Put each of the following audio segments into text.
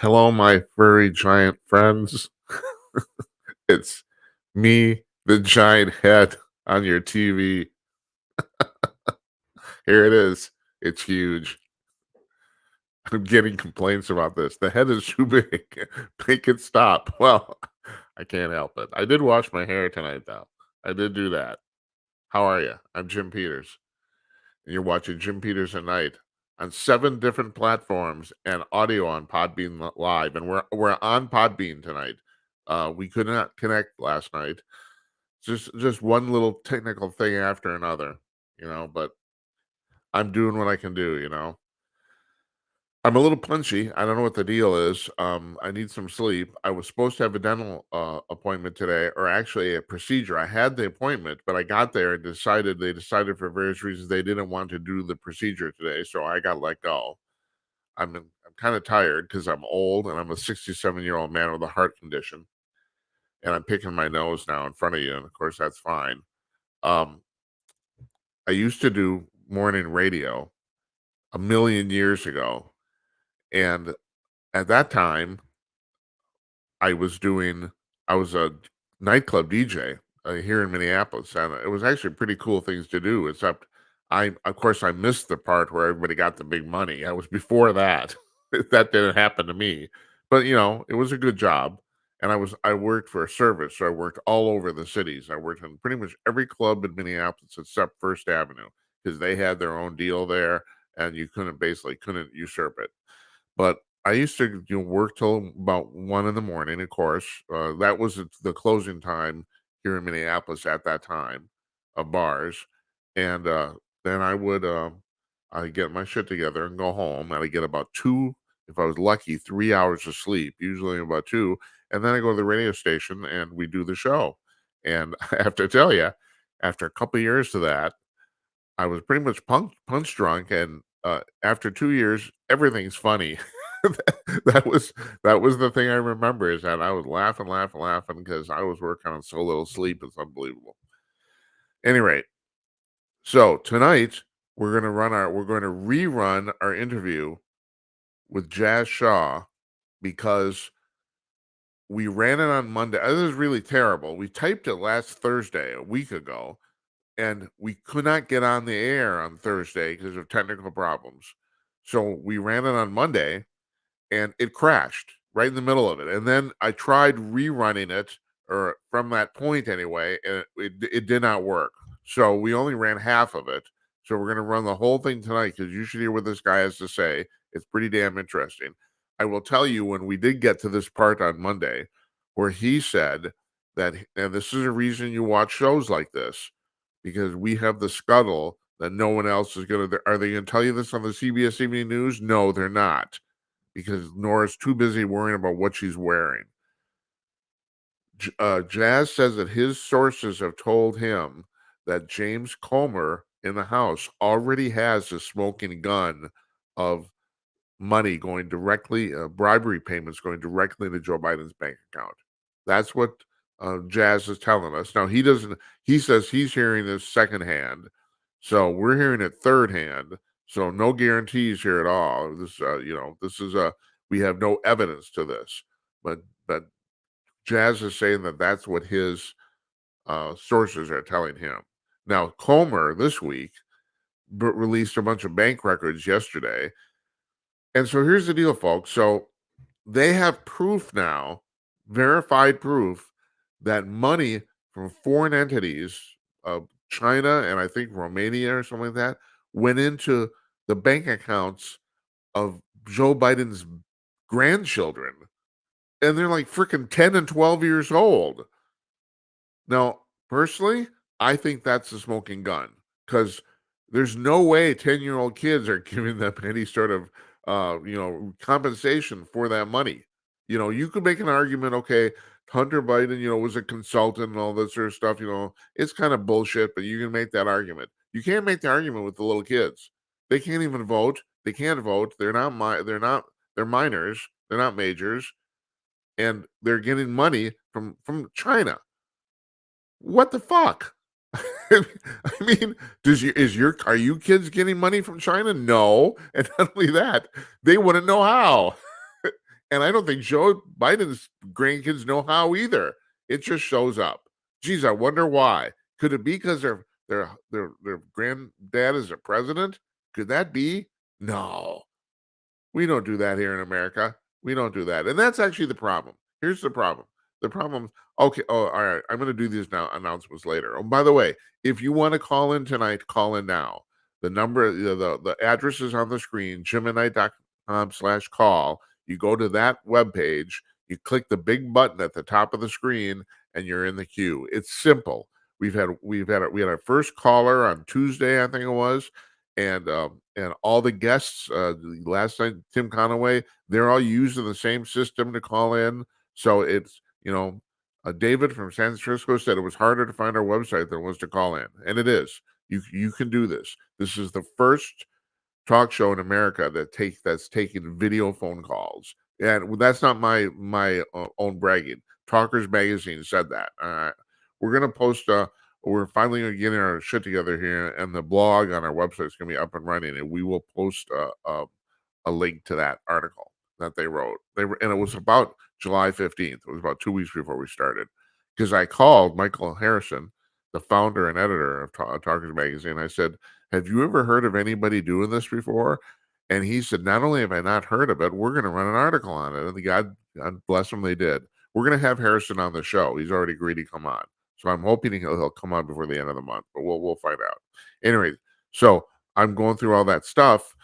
Hello, my furry giant friends. It's me, the giant head on your TV. Here it is. It's huge. I'm getting complaints about this. The head is too big. Make it stop. Well, I can't help it. I did wash my hair tonight, though. I did do that. How are you? I'm Jim Peters, and you're watching Jim Peters at Night on 7 different platforms and audio on Podbean Live, and we're on Podbean tonight. We could not connect last night. Just one little technical thing after another, but I'm doing what I can do. I'm a little punchy. I don't know what the deal is. I need some sleep. I was supposed to have a dental appointment today, or actually a procedure. I had the appointment, but I got there and they decided for various reasons they didn't want to do the procedure today, so I got let go. I'm kind of tired because I'm old and I'm a 67-year-old man with a heart condition, and I'm picking my nose now in front of you, and of course that's fine. Um, I used to do morning radio a million years ago, and at that time, I was doing I was a nightclub DJ, here in Minneapolis, and it was actually pretty cool things to do, except of course, I missed the part where everybody got the big money. I was before that. That didn't happen to me, but, it was a good job, and I worked for a service, so I worked all over the cities. I worked in pretty much every club in Minneapolis except First Avenue because they had their own deal there, and you couldn't usurp it. But I used to, work till about 1 in the morning, of course. That was the closing time here in Minneapolis at that time of bars. And then I'd get my shit together and go home. And I'd get about 2, if I was lucky, 3 hours of sleep, usually about 2. And then I go to the radio station and we do the show. And I have to tell you, after a couple years to that, I was pretty much punch drunk, and after 2 years, everything's funny. that was that was the thing I remember is that I was laughing, laughing, laughing because I was working on so little sleep. It's unbelievable. Any rate, so tonight we're going to rerun our interview with Jazz Shaw because we ran it on Monday. This is really terrible. We typed it last Thursday, a week ago, and we could not get on the air on Thursday because of technical problems. So we ran it on Monday and it crashed right in the middle of it. And then I tried rerunning it, or from that point anyway, and it did not work. So we only ran half of it. So we're going to run the whole thing tonight because you should hear what this guy has to say. It's pretty damn interesting. I will tell you when we did get to this part on Monday where he said that, and this is a reason you watch shows like this, because we have the scuttle that no one else is going to. Are they going to tell you this on the CBS Evening News? No, they're not, because Nora's too busy worrying about what she's wearing. Jazz says that his sources have told him that James Comer in the House already has a smoking gun of money going directly, bribery payments going directly to Joe Biden's bank account. That's what Jazz is telling us. Now, he doesn't, he says he's hearing this secondhand. So we're hearing it third hand. So no guarantees here at all. This is we have no evidence to this, but Jazz is saying that that's what his sources are telling him. Now, Comer this week released a bunch of bank records yesterday. And so here's the deal, folks. So they have proof now, verified proof, that money from foreign entities, China and I think Romania or something like that, went into the bank accounts of Joe Biden's grandchildren. And they're like freaking 10 and 12 years old. Now, personally, I think that's a smoking gun because there's no way 10-year-old kids are giving them any sort of compensation for that money. You could make an argument, okay, Hunter Biden, was a consultant and all this sort of stuff, it's kind of bullshit, but you can make that argument. You can't make the argument with the little kids. They can't even vote. They can't vote. They're minors. They're not majors. And they're getting money from China. What the fuck? I mean, are you kids getting money from China? No. And not only that, they wouldn't know how. And I don't think Joe Biden's grandkids know how either. It just shows up. Geez, I wonder why. Could it be because their granddad is a president? Could that be? No. We don't do that here in America. We don't do that. And that's actually the problem. Here's the problem. The problem, okay, oh, all right. I'm going to do these now announcements later. Oh, by the way, if you want to call in tonight, call in now. The number, the address is on the screen, jimandknight.com/call. You go to that webpage, you click the big button at the top of the screen, and you're in the queue. It's simple. We had our first caller on Tuesday, I think it was, and all the guests last night, Tim Conaway, they're all using the same system to call in. So it's David from San Francisco said it was harder to find our website than it was to call in, and it is. You can do this. This is the first talk show in America that's taking video phone calls, and that's not my own bragging. Talkers Magazine said that. We're gonna post. We're finally gonna get our shit together here, and the blog on our website is gonna be up and running, and we will post a link to that article that they wrote. And it was about July 15th. It was about 2 weeks before we started, because I called Michael Harrison, the founder and editor of Talkers Magazine. I said, have you ever heard of anybody doing this before? And he said, not only have I not heard of it, we're going to run an article on it. And God bless them, they did. We're going to have Harrison on the show. He's already agreed to come on. So I'm hoping he'll come on before the end of the month, but we'll find out. Anyway, so I'm going through all that stuff.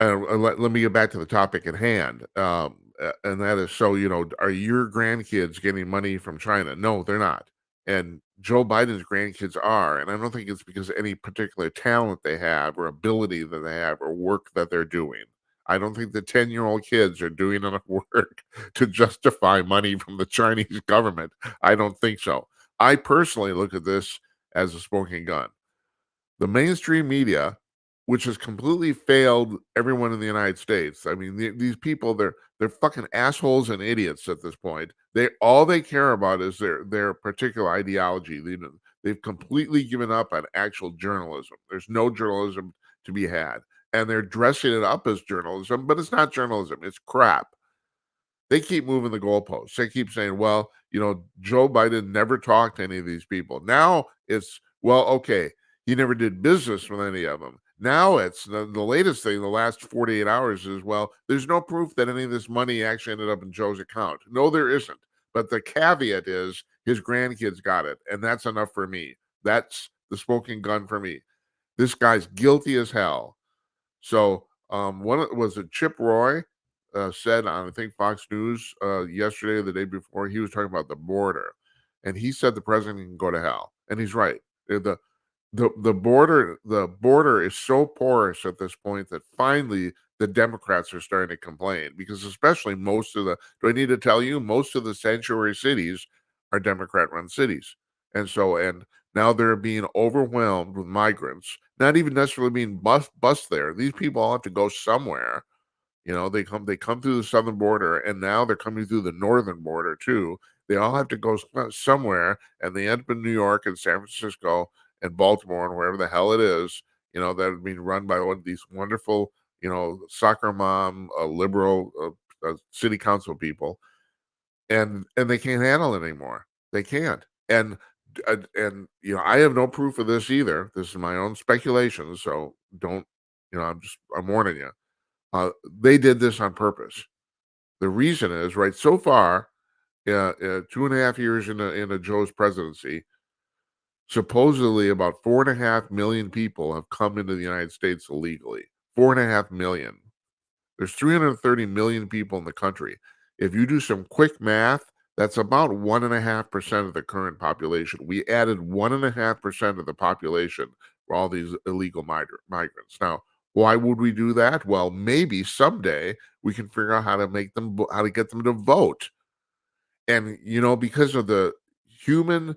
Let me get back to the topic at hand. And that is, so, are your grandkids getting money from China? No, they're not. And Joe Biden's grandkids are. And I don't think it's because of any particular talent they have or ability that they have or work that they're doing. I don't think the 10-year-old kids are doing enough work to justify money from the Chinese government. I don't think so. I personally look at this as a smoking gun. The mainstream media, which has completely failed everyone in the United States. I mean, these people, they're fucking assholes and idiots at this point. All they care about is their particular ideology. They've completely given up on actual journalism. There's no journalism to be had, and they're dressing it up as journalism, but it's not journalism. It's crap. They keep moving the goalposts. They keep saying, well, Joe Biden never talked to any of these people. Now it's, well, okay, he never did business with any of them. Now it's the latest thing, the last 48 hours is, well, there's no proof that any of this money actually ended up in Joe's account. No, there isn't. But the caveat is his grandkids got it, and that's enough for me. That's the smoking gun for me. This guy's guilty as hell. So was it Chip Roy said on, I think, Fox News yesterday or the day before, he was talking about the border, and he said the president can go to hell, and he's right. The border is so porous at this point that finally the Democrats are starting to complain, because especially do I need to tell you, most of the sanctuary cities are Democrat-run cities, and now they're being overwhelmed with migrants, not even necessarily being bused there. These people all have to go somewhere. They come through the southern border, and now they're coming through the northern border too. They all have to go somewhere, and they end up in New York and San Francisco and Baltimore and wherever the hell it is, that are being run by one of these wonderful, soccer mom, liberal city council people, and they can't handle it anymore. They can't. And I have no proof of this either. This is my own speculation, so don't, I'm warning you. They did this on purpose. The reason is, right, so far, 2.5 years into Joe's presidency, supposedly about 4.5 million people have come into the United States illegally. 4.5 million. There's 330 million people in the country. If you do some quick math, that's about 1.5% of the current population. We added 1.5% of the population for all these illegal migrants. Now, why would we do that? Well, maybe someday we can figure out how to get them to vote. And because of the human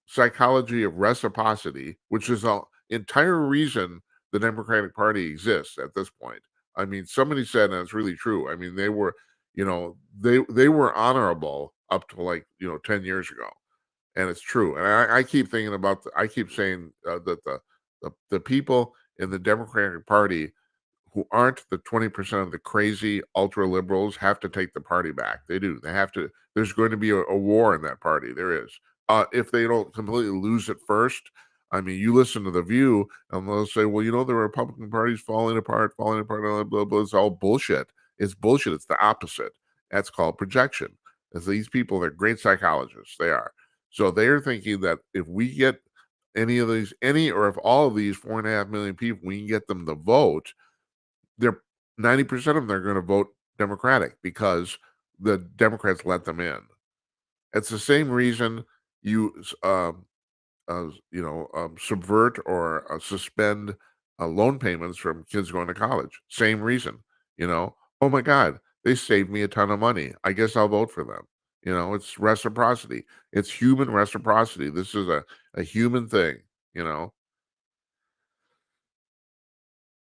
psychology of reciprocity, which is the entire reason the Democratic Party exists at this point. I mean, somebody said, and it's really true. I mean, they were honorable up to 10 years ago, and it's true. And I keep thinking I keep saying that the people in the Democratic Party who aren't the 20% of the crazy ultra liberals have to take the party back. They do. They have to. There's going to be a war in that party. There is. If they don't completely lose it first, I mean, you listen to The View, and they'll say, well, the Republican Party's falling apart, blah, blah, blah, blah. It's all bullshit. It's bullshit. It's the opposite. That's called projection. As these people, they're great psychologists. They are. So they're thinking that if we get or if all of these 4.5 million people, we can get them to vote, they're 90% of them are going to vote Democratic because the Democrats let them in. It's the same reason you subvert or suspend loan payments from kids going to college. Same reason. Oh my God, they saved me a ton of money. I guess I'll vote for them. It's reciprocity. It's human reciprocity. This is a human thing. You know.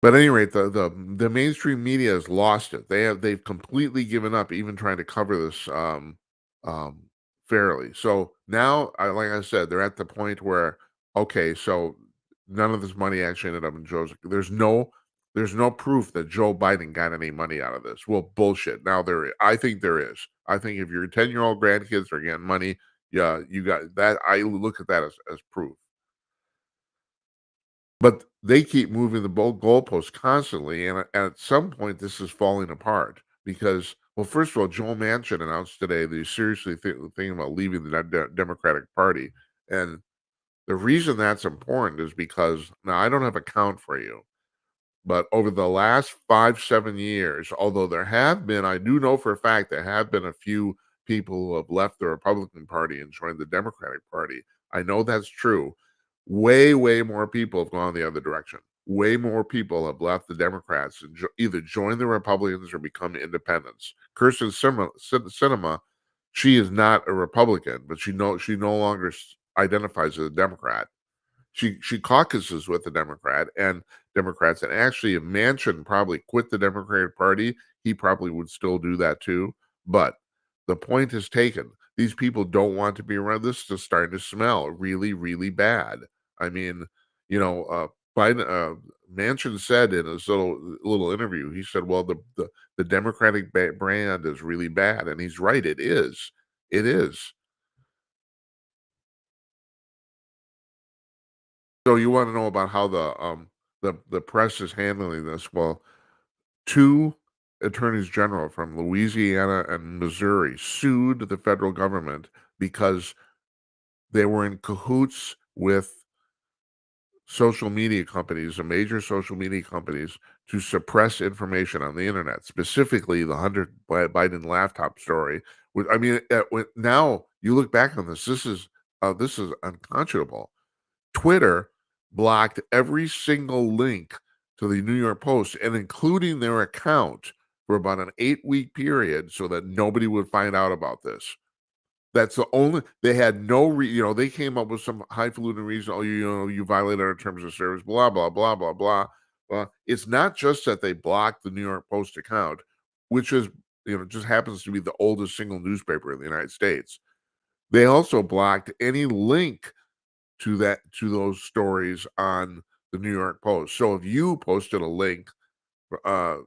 But at any rate, the mainstream media has lost it. They've completely given up even trying to cover this um, fairly. So now, like I said, they're at the point where okay, so none of this money actually ended up in Joe's. There's no proof that Joe Biden got any money out of this. Well, bullshit. Now I think there is. I think if your 10-year-old grandkids are getting money, yeah, you got that. I look at that as proof. But they keep moving the goalposts constantly, and at some point, this is falling apart because, well, first of all, Joe Manchin announced today that he's seriously thinking about leaving the Democratic Party, and the reason that's important is because now I don't have a count for you, but over the last 5-7 years, although I do know for a fact there have been a few people who have left the Republican Party and joined the Democratic Party. I know that's true. Way, way more people have gone the other direction. Way more people have left the Democrats and either joined the Republicans or become independents. Kirsten Sinema, she is not a Republican, but she no longer identifies as a Democrat. She caucuses with the Democrats, and actually, if Manchin probably quit the Democratic Party, he probably would still do that too. But the point is taken. These people don't want to be around. This is starting to smell really, really bad. I mean, Biden, Manchin said in his little interview, he said, "Well, the Democratic brand is really bad," and he's right. It is. It is. So you want to know about how the press is handling this? Well, two attorneys general from Louisiana and Missouri sued the federal government because they were in cahoots with social media companies, the major social media companies, to suppress information on the internet, specifically the Hunter Biden laptop story. I mean, now you look back on this. This is unconscionable. Twitter blocked every single link to the New York Post and including their account for about an 8-week period so that nobody would find out about this. That's the only they had no they came up with some highfalutin reason, oh, you violated our terms of service, blah, blah, blah, blah, blah. Well, it's not just that they blocked the New York Post account, which is, just happens to be the oldest single newspaper in the United States. They also blocked any link to those stories on the New York Post. So if you posted a link to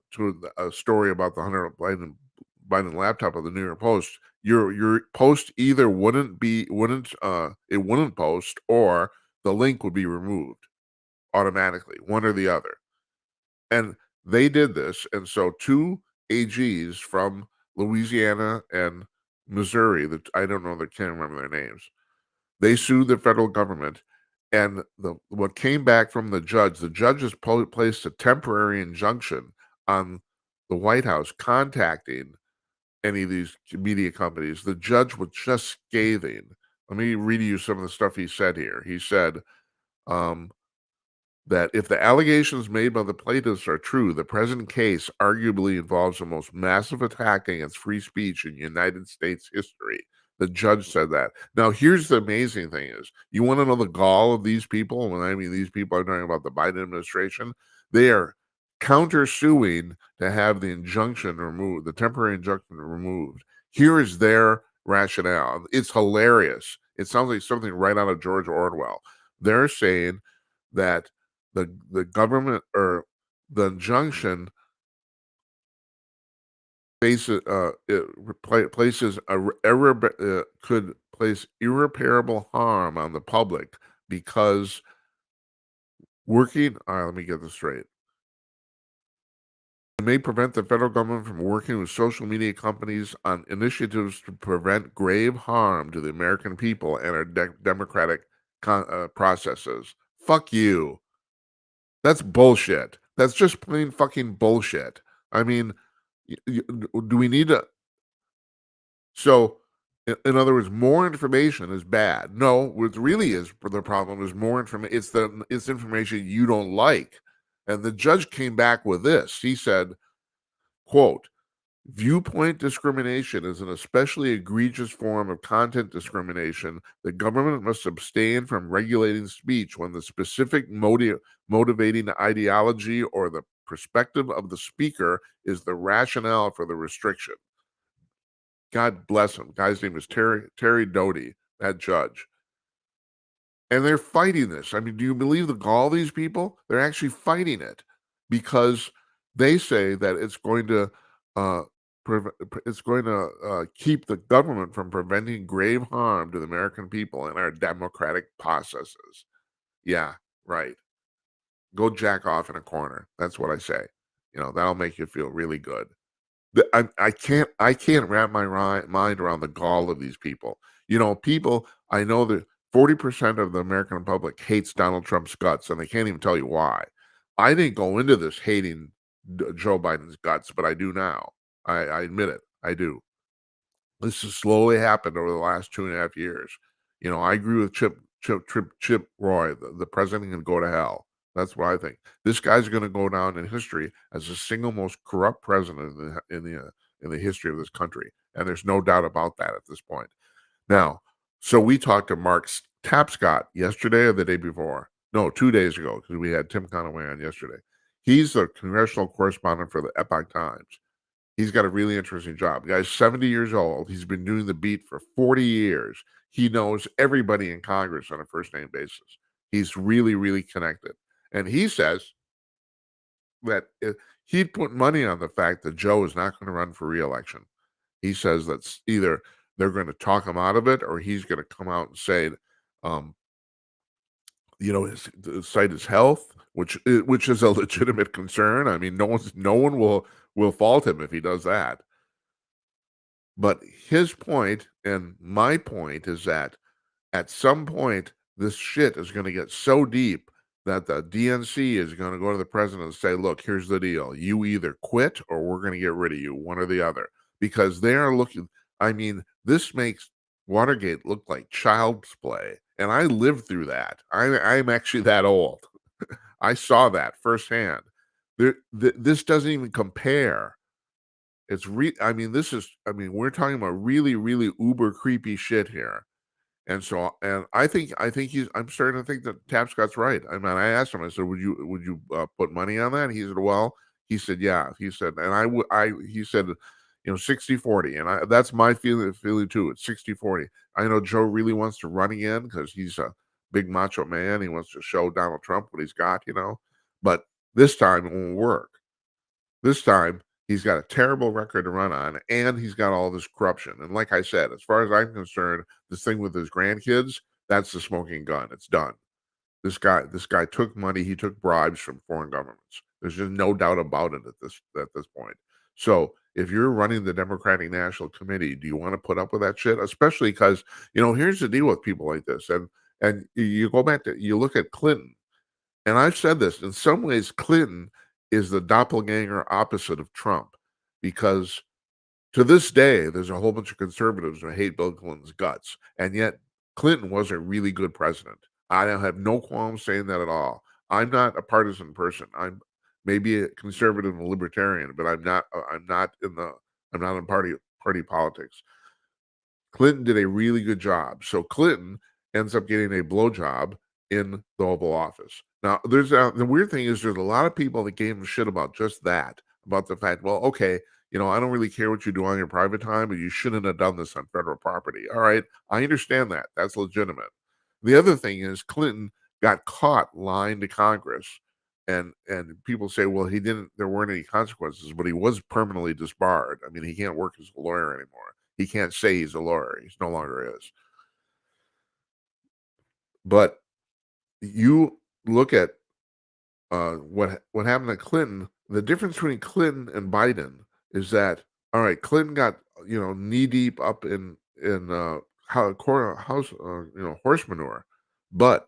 a story about the Hunter Biden laptop of the New York Post, your post either wouldn't post or the link would be removed automatically, one or the other. And they did this, and so two AGs from Louisiana and Missouri that I don't know, they can't remember their names. They sued the federal government, and what came back from the judge has placed a temporary injunction on the White House contacting any of these media companies. The judge was just scathing. Let me read you some of the stuff he said here. He said that if the allegations made by the plaintiffs are true, the present case arguably involves the most massive attack against free speech in United States history. The judge said that. Now, here's the amazing thing is, you want to know the gall of these people? When I mean these people, I'm talking about the Biden administration. They are countersuing to have the injunction removed, the temporary injunction removed. Here is their rationale. It's hilarious. It sounds like something right out of George Orwell. They're saying that the government or the injunction faces places could place irreparable harm on the public because working. All right, let me get this straight. It may prevent the federal government from working with social media companies on initiatives to prevent grave harm to the American people and our democratic processes. Fuck you. That's bullshit. That's just plain fucking bullshit. I mean, do we need to? So, in other words, more information is bad. No, what really is the problem is more information. It's information you don't like. And the judge came back with this. He said, "Quote: Viewpoint discrimination is an especially egregious form of content discrimination. The government must abstain from regulating speech when the specific motivating ideology or the perspective of the speaker is the rationale for the restriction." God bless him. Guy's name is Terry Doty, that judge. And they're fighting this. I mean, do you believe the gall of these people? They're actually fighting it because they say that it's going to keep the government from preventing grave harm to the American people and our democratic processes. Yeah, right. Go jack off in a corner. That's what I say. That'll make you feel really good. I can't wrap my mind around the gall of these people. People, I know that 40% of the American public hates Donald Trump's guts, and they can't even tell you why. I didn't go into this hating Joe Biden's guts, but I do now. I admit it. I do. This has slowly happened over the last 2.5 years. I agree with Chip Roy. The president can go to hell. That's what I think. This guy's going to go down in history as the single most corrupt president in the history of this country, and there's no doubt about that at this point. Now, so we talked to Mark Tapscott yesterday or the day before. No, 2 days ago, because we had Tim Conaway on yesterday. He's the congressional correspondent for the Epoch Times. He's got a really interesting job. The guy's 70 years old. He's been doing the beat for 40 years. He knows everybody in Congress on a first name basis. He's really, really connected. And he says that he'd put money on the fact that Joe is not going to run for reelection. He says that's either they're going to talk him out of it or he's going to come out and say, cite his health, which is a legitimate concern. I mean, no one will fault him if he does that. But his point and my point is that at some point this shit is going to get so deep that the DNC is going to go to the president and say, "Look, here's the deal. You either quit or we're going to get rid of you, one or the other." Because they are looking. I mean, this makes Watergate look like child's play. And I lived through that. I'm actually that old. I saw that firsthand. This doesn't even compare. We're talking about really, really uber creepy shit here. And I think I'm starting to think that Tapscott's right. I mean, I asked him, I said, would you put money on that? He said, well, yeah. He said, and he said, 60-40. And that's my feeling too. It's 60-40. I know Joe really wants to run again because he's a big macho man. He wants to show Donald Trump what he's got, but this time it won't work. This time he's got a terrible record to run on, and he's got all this corruption. And like I said, as far as I'm concerned, this thing with his grandkids, that's the smoking gun. It's done. This guy took money. He took bribes from foreign governments. There's just no doubt about it at this point. So if you're running the Democratic National Committee, do you want to put up with that shit? Especially because, here's the deal with people like this. And you go back to, you look at Clinton, and I've said this, in some ways, Clinton is the doppelganger opposite of Trump, because to this day, there's a whole bunch of conservatives who hate Bill Clinton's guts. And yet Clinton was a really good president. I have no qualms saying that at all. I'm not a partisan person. I'm maybe a conservative and libertarian, but I'm not in party politics. Clinton did a really good job. So Clinton ends up getting a blowjob in the Oval Office. Now, the weird thing is there's a lot of people that gave him shit about just that, about the fact, well, okay, I don't really care what you do on your private time, but you shouldn't have done this on federal property. All right, I understand that. That's legitimate. The other thing is Clinton got caught lying to Congress And people say, well, he didn't. There weren't any consequences, but he was permanently disbarred. I mean, he can't work as a lawyer anymore. He can't say he's a lawyer. He's no longer is. But you look at what happened to Clinton. The difference between Clinton and Biden is that, all right, Clinton got knee deep up in house horse manure, but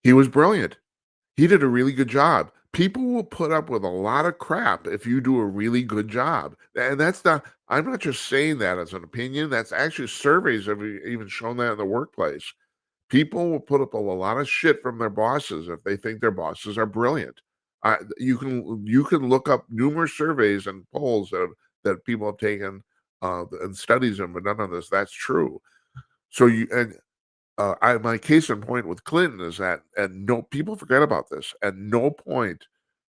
he was brilliant. He did a really good job. People will put up with a lot of crap if you do a really good job. And that's not, I'm not just saying that as an opinion. That's actually surveys have even shown that in the workplace. People will put up a lot of shit from their bosses if they think their bosses are brilliant. You can look up numerous surveys and polls that people have taken and studies them, but none of this that's true. So my case in point with Clinton is that people forget about this. At no point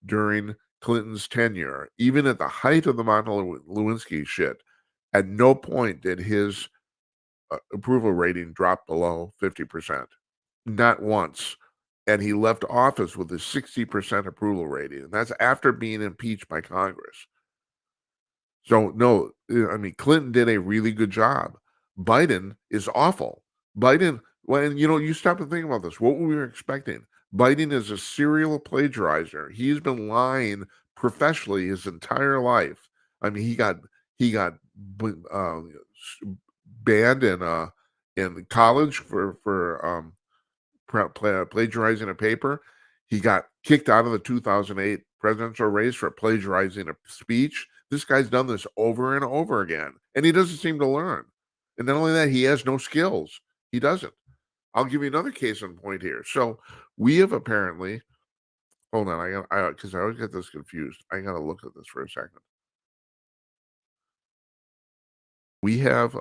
during Clinton's tenure, even at the height of the Monica Lewinsky shit, at no point did his approval rating drop below 50%. Not once. And he left office with a 60% approval rating. And that's after being impeached by Congress. So, no, I mean, Clinton did a really good job. Biden is awful. Biden, when you stop to think about this, what we were expecting. Biden is a serial plagiarizer. He's been lying professionally his entire life. I mean, he got banned in college for plagiarizing a paper. He got kicked out of the 2008 presidential race for plagiarizing a speech. This guy's done this over and over again, and he doesn't seem to learn. And not only that, he has no skills. He doesn't. I'll give you another case in point here. So we have apparently, hold on, because I always get this confused. I got to look at this for a second. We have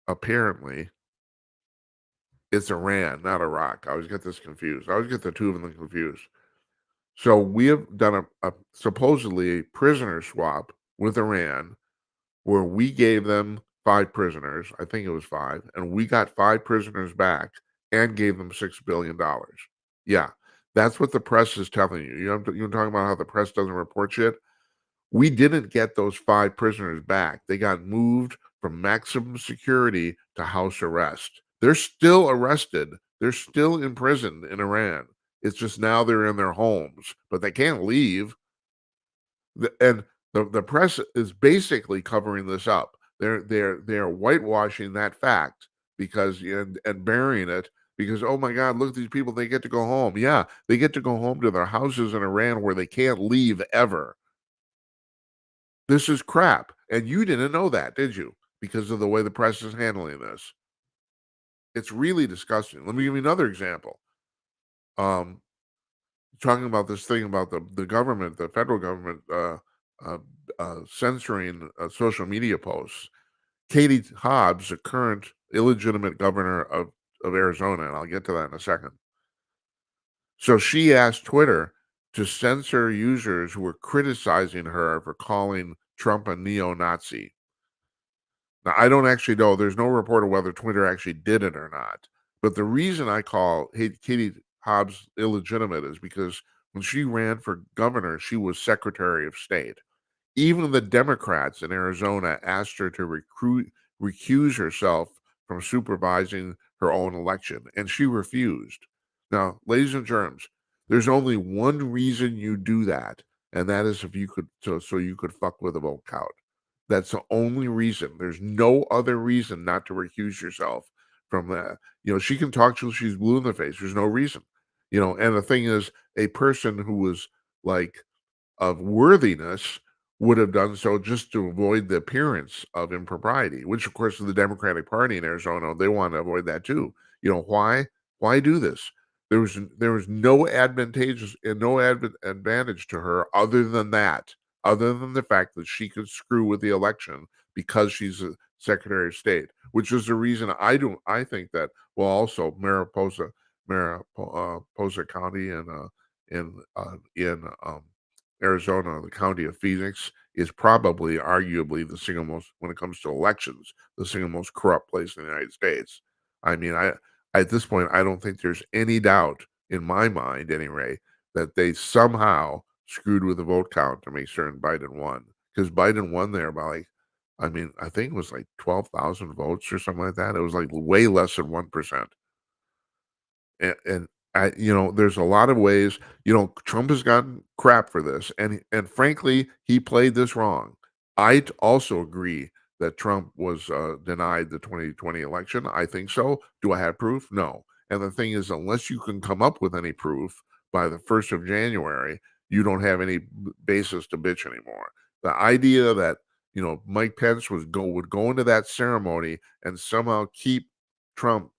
apparently it's Iran, not Iraq. I always get this confused. I always get the two of them confused. So we have done a supposedly a prisoner swap with Iran where we gave them 5 prisoners. I think it was 5, and we got 5 prisoners back and gave them $6 billion. Yeah, that's what the press is telling you. You're talking about how the press doesn't report shit. We didn't get those 5 prisoners back. They got moved from maximum security to house arrest. They're still arrested. They're still imprisoned in Iran. It's just now they're in their homes, but they can't leave. And the press is basically covering this up. They're whitewashing that fact because and burying it because, oh my God, look at these people. They get to go home. Yeah, they get to go home to their houses in Iran where they can't leave ever. This is crap. And you didn't know that, did you? Because of the way the press is handling this. It's really disgusting. Let me give you another example. Talking about this thing about the government, the federal government, censoring social media posts. Katie Hobbs, the current illegitimate governor of Arizona, and I'll get to that in a second. So she asked Twitter to censor users who were criticizing her for calling Trump a neo-Nazi. Now, I don't actually know. There's no report of whether Twitter actually did it or not. But the reason I call Katie Hobbs illegitimate is because when she ran for governor, she was Secretary of State. Even the Democrats in Arizona asked her to recuse herself from supervising her own election, and she refused. Now, ladies and germs, there's only one reason you do that, and that is if you could so you could fuck with a vote count. That's the only reason. There's no other reason not to recuse yourself from that. She can talk till she's blue in the face. There's no reason. And the thing is, a person who was like of worthiness would have done so just to avoid the appearance of impropriety, which of course the Democratic Party in Arizona, they want to avoid that too. Why? Why do this? There was no advantageous and no advantage to her other than the fact that she could screw with the election because she's a Secretary of State, which is the reason I think that also Mariposa County in Arizona, the county of Phoenix, is probably arguably the single most, when it comes to elections, the single most corrupt place in the United States. I mean, at this point, I don't think there's any doubt in my mind, anyway, that they somehow screwed with the vote count to make certain Biden won. Because Biden won there by like, I mean, I think it was like 12,000 votes or something like that. It was like way less than 1%. And there's a lot of ways. Trump has gotten crap for this, and frankly, he played this wrong. Also agree that Trump was denied the 2020 election. I think so. Do I have proof? No. And the thing is, unless you can come up with any proof by the 1st of January, you don't have any basis to bitch anymore. The idea that Mike Pence would go into that ceremony and somehow keep Trump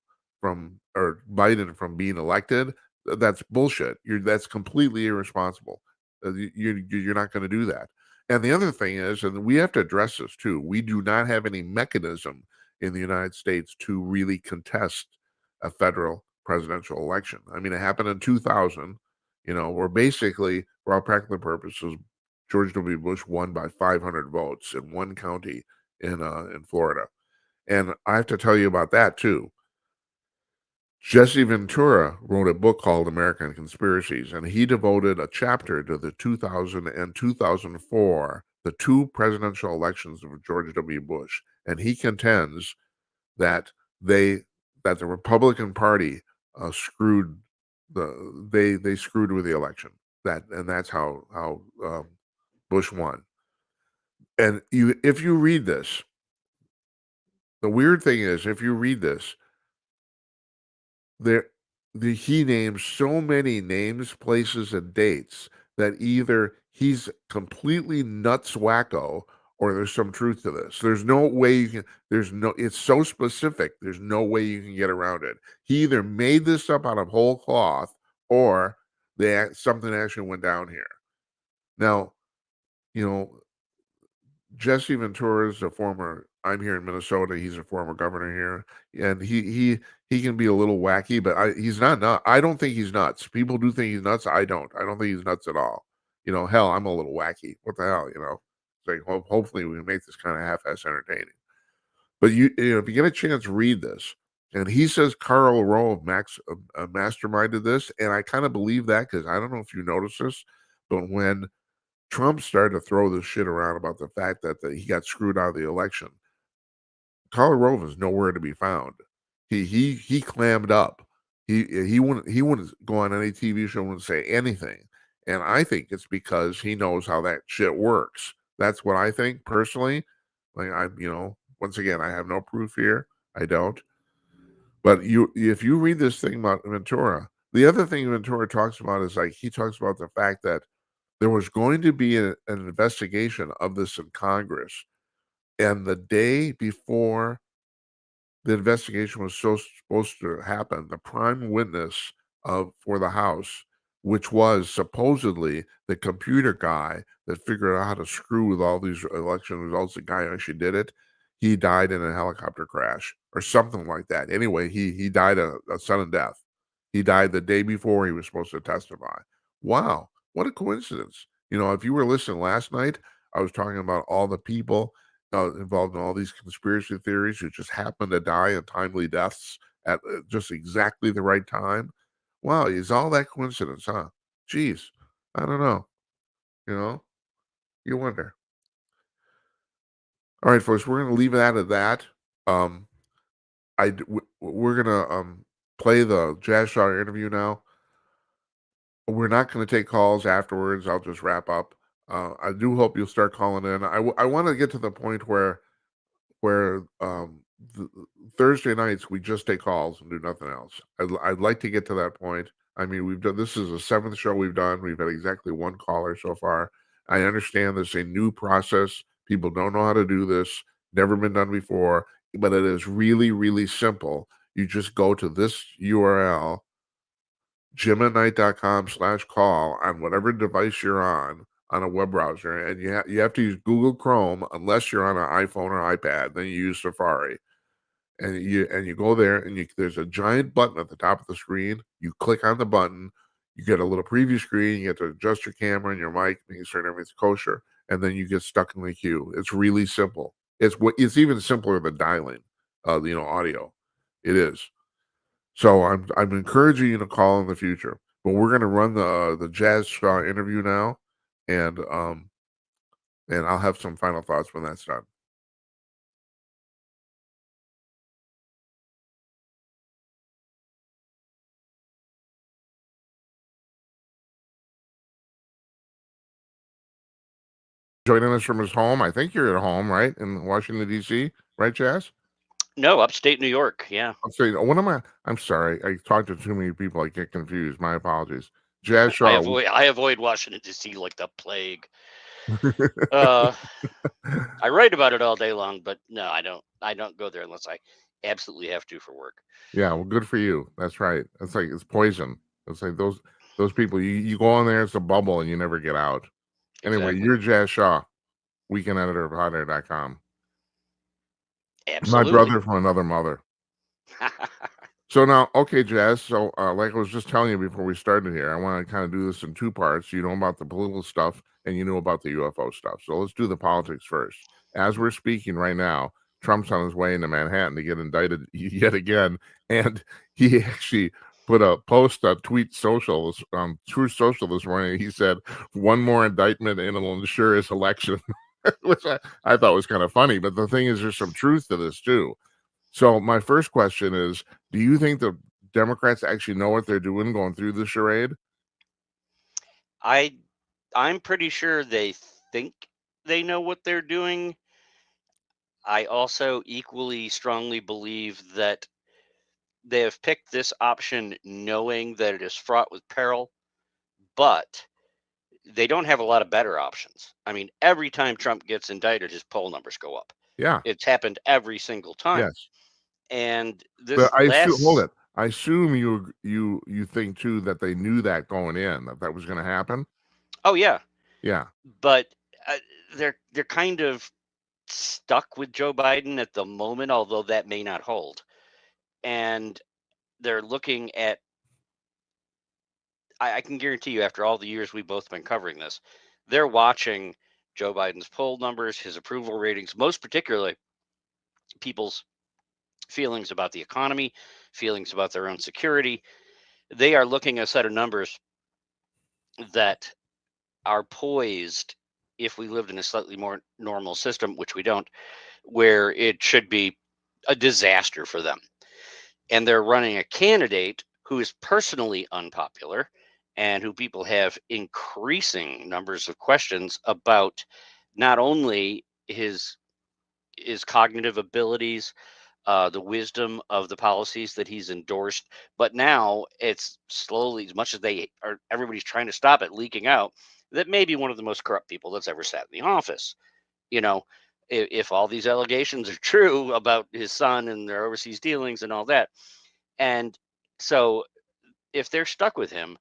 or Biden from being elected, that's bullshit. That's completely irresponsible. You're not going to do that. And the other thing is, and we have to address this too, we do not have any mechanism in the United States to really contest a federal presidential election. I mean, it happened in 2000, where basically, for all practical purposes, George W. Bush won by 500 votes in one county in Florida. And I have to tell you about that too. Jesse Ventura wrote a book called American Conspiracies, and he devoted a chapter to the 2000 and 2004, the two presidential elections of George W. Bush. And he contends that the Republican Party screwed they screwed with the election. That's how Bush won. And if you read this, the weird thing is, if you read this, he names so many names, places, and dates that either he's completely nuts wacko or there's some truth to this. There's no way you can. It's so specific. There's no way you can get around it. He either made this up out of whole cloth or something actually went down here. Now, Jesse Ventura is I'm here in Minnesota. He's a former governor here, and he can be a little wacky, but he's not nuts. I don't think he's nuts. People do think he's nuts. I don't. I don't think he's nuts at all. Hell, I'm a little wacky. What the hell, It's like, hopefully we can make this kind of half-ass entertaining. But if you get a chance, read this. And he says Karl Rove masterminded this, and I kind of believe that because I don't know if you noticed this, but when Trump started to throw this shit around about the fact that he got screwed out of the election, Karl Rove is nowhere to be found. He clammed up. He wouldn't go on any TV show and say anything. And I think it's because he knows how that shit works. That's what I think personally. Like once again, I have no proof here. I don't. But if you read this thing about Ventura, the other thing Ventura talks about is he talks about the fact that there was going to be an investigation of this in Congress. And the day before the investigation was supposed to happen, the prime witness for the House, which was supposedly the computer guy that figured out how to screw with all these election results, the guy who actually did it, he died in a helicopter crash or something like that. Anyway, he died a sudden death. He died the day before he was supposed to testify. Wow, what a coincidence. If you were listening last night, I was talking about all the people involved in all these conspiracy theories who just happen to die untimely deaths at just exactly the right time. Wow, is all that coincidence, huh? Jeez, I don't know. You wonder. All right, folks, we're going to leave it at that. We're going to play the Jazz Shaw interview now. We're not going to take calls afterwards. I'll just wrap up. I do hope you'll start calling in. I want to get to the point where Thursday nights we just take calls and do nothing else. I'd like to get to that point. I mean, this is the 7th show we've done. We've had exactly one caller so far. I understand this is a new process. People don't know how to do this. Never been done before, but it is really, really simple. You just go to this URL, jimatnight.com/call on whatever device you're on a web browser, and you have to use Google Chrome unless you're on an iPhone or iPad. Then you use Safari, and you go there, and there's a giant button at the top of the screen. You click on the button, you get a little preview screen. You get to adjust your camera and your mic, making sure everything's kosher, and then you get stuck in the queue. It's really simple. It's even simpler than dialing, audio. It is. So I'm encouraging you to call in the future. But we're gonna run the Jazz Shaw interview now, and I'll have some final thoughts when that's done. Joining us from his home. I think you're at home, right, in Washington D.C., right, Jazz? No, upstate New York. Yeah. I'm saying, what am I? I'm sorry. I talked to too many people. I get confused. My apologies. Jazz I Shaw. avoid Washington D.C. like the plague. I write about it all day long, but no, I don't go there unless I absolutely have to for work. Yeah, well, good for you. That's right. It's like it's poison. It's like those people. You go in there, it's a bubble, and you never get out. Anyway, Exactly. you're Jazz Shaw, weekend editor of HotAir.com. My Absolutely. brother from another mother. So now, okay, Jazz. So, like I was just telling you before we started here, I want to kind of do this in two parts. You know about the political stuff, and you know about the UFO stuff. So let's do the politics first. As we're speaking right now, Trump's on his way into Manhattan to get indicted yet again, and he actually put a post on Truth Social this morning. He said, "One more indictment, and it'll ensure his election," which I thought was kind of funny. But the thing is, there's some truth to this too. So my first question is, do you think the Democrats actually know what they're doing going through the charade? I'm pretty sure they think they know what they're doing. I also equally strongly believe that they have picked this option knowing that it is fraught with peril, but they don't have a lot of better options. I mean, every time Trump gets indicted, his poll numbers go up. Yeah. It's happened every single time. Yes. And But this I assume, hold last, it. I assume you think too that they knew that going in that was going to happen. oh yeah, Yeah. but uh, they're kind of stuck with Joe Biden at the moment, although that may not hold. And they're looking at, I can guarantee you, after all the years we've both been covering this, they're watching Joe Biden's poll numbers, his approval ratings, most particularly people's feelings about the economy, feelings about their own security. They are looking at a set of numbers that are poised, if we lived in a slightly more normal system, which we don't, where it should be a disaster for them. And they're running a candidate who is personally unpopular and who people have increasing numbers of questions about, not only his cognitive abilities, the wisdom of the policies that he's endorsed, but now it's slowly, as much as everybody's trying to stop it leaking out, that may be one of the most corrupt people that's ever sat in the office. You know, if all these allegations are true about his son and their overseas dealings and all that, and so if they're stuck with him,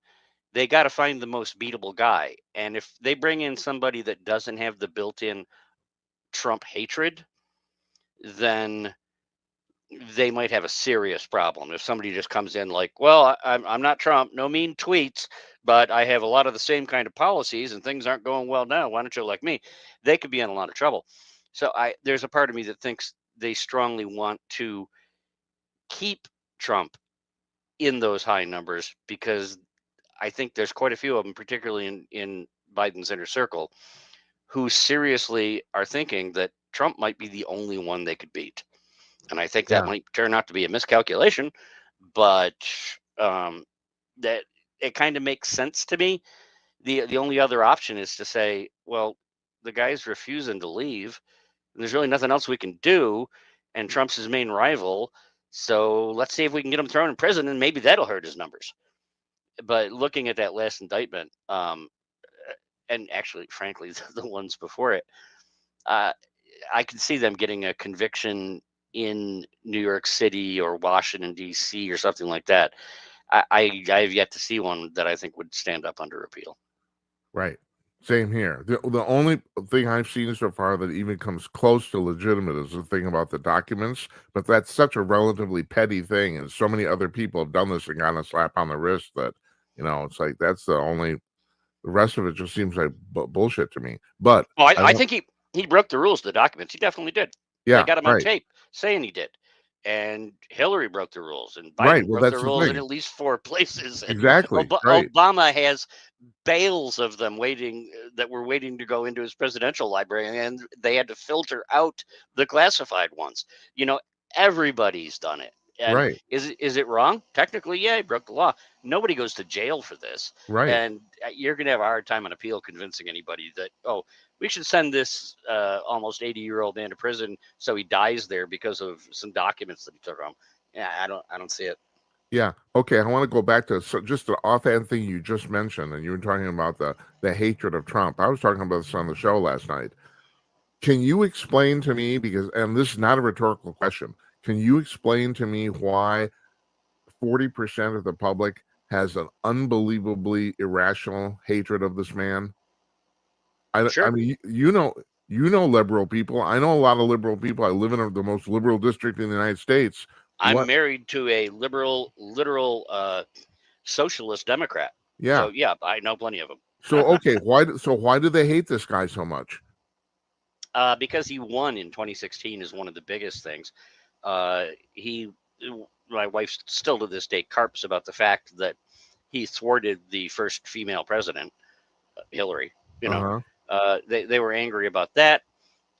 they got to find the most beatable guy. And if they bring in somebody that doesn't have the built-in Trump hatred, then they might have a serious problem. If somebody just comes in like, well, I'm not Trump, no mean tweets, but I have a lot of the same kind of policies and things aren't going well now. Why don't you elect me? They could be in a lot of trouble. So there's a part of me that thinks they strongly want to keep Trump in those high numbers, because I think there's quite a few of them, particularly in Biden's inner circle, who seriously are thinking that Trump might be the only one they could beat. And I think that Yeah. might turn out to be a miscalculation, but that it kind of makes sense to me. The only other option is to say, well, the guy's refusing to leave. And there's really nothing else we can do, and Trump's his main rival. So let's see if we can get him thrown in prison, and maybe that'll hurt his numbers. But looking at that last indictment, and actually, frankly, the ones before it, uh, I can see them getting a conviction in New York City or Washington D.C. or something like that. I have yet to see one that I think would stand up under appeal. Right. Same here. The only thing I've seen so far that even comes close to legitimate is the thing about the documents, but that's such a relatively petty thing, and so many other people have done this and gotten a slap on the wrist that, it's like that's the only. The rest of it just seems like bullshit to me. But Oh, I I want, think he broke the rules of the documents. He definitely did. They yeah, got him on right. tape saying he did. and Hillary broke the rules, and Right. Biden Well, broke the that's the rules in thing. at least 4 places, and Exactly. Right. Obama has bales of them waiting that were waiting to go into his presidential library, and they had to filter out the classified ones. You know, everybody's done it. And Right. is it wrong? Technically, yeah, he broke the law. Nobody goes to jail for this, Right. and you're going to have a hard time on appeal convincing anybody that, oh, we should send this almost 80-year-old man to prison so he dies there because of some documents that he took home. Yeah, I don't see it. Yeah. Okay. I want to go back to just the offhand thing you just mentioned, and you were talking about the hatred of Trump. I was talking about this on the show last night. Can you explain to me, because, and this is not a rhetorical question, can you explain to me why 40% of the public has an unbelievably irrational hatred of this man? I Sure. mean, you know liberal people. I know a lot of liberal people. I live in the most liberal district in the United States. I'm What? married to a literal socialist Democrat. Yeah. So yeah, I know plenty of them. So okay, why do they hate this guy so much? Because he won in 2016 is one of the biggest things. He, my wife still to this day carps about the fact that he thwarted the first female president, Hillary. You know, Uh-huh. they were angry about that,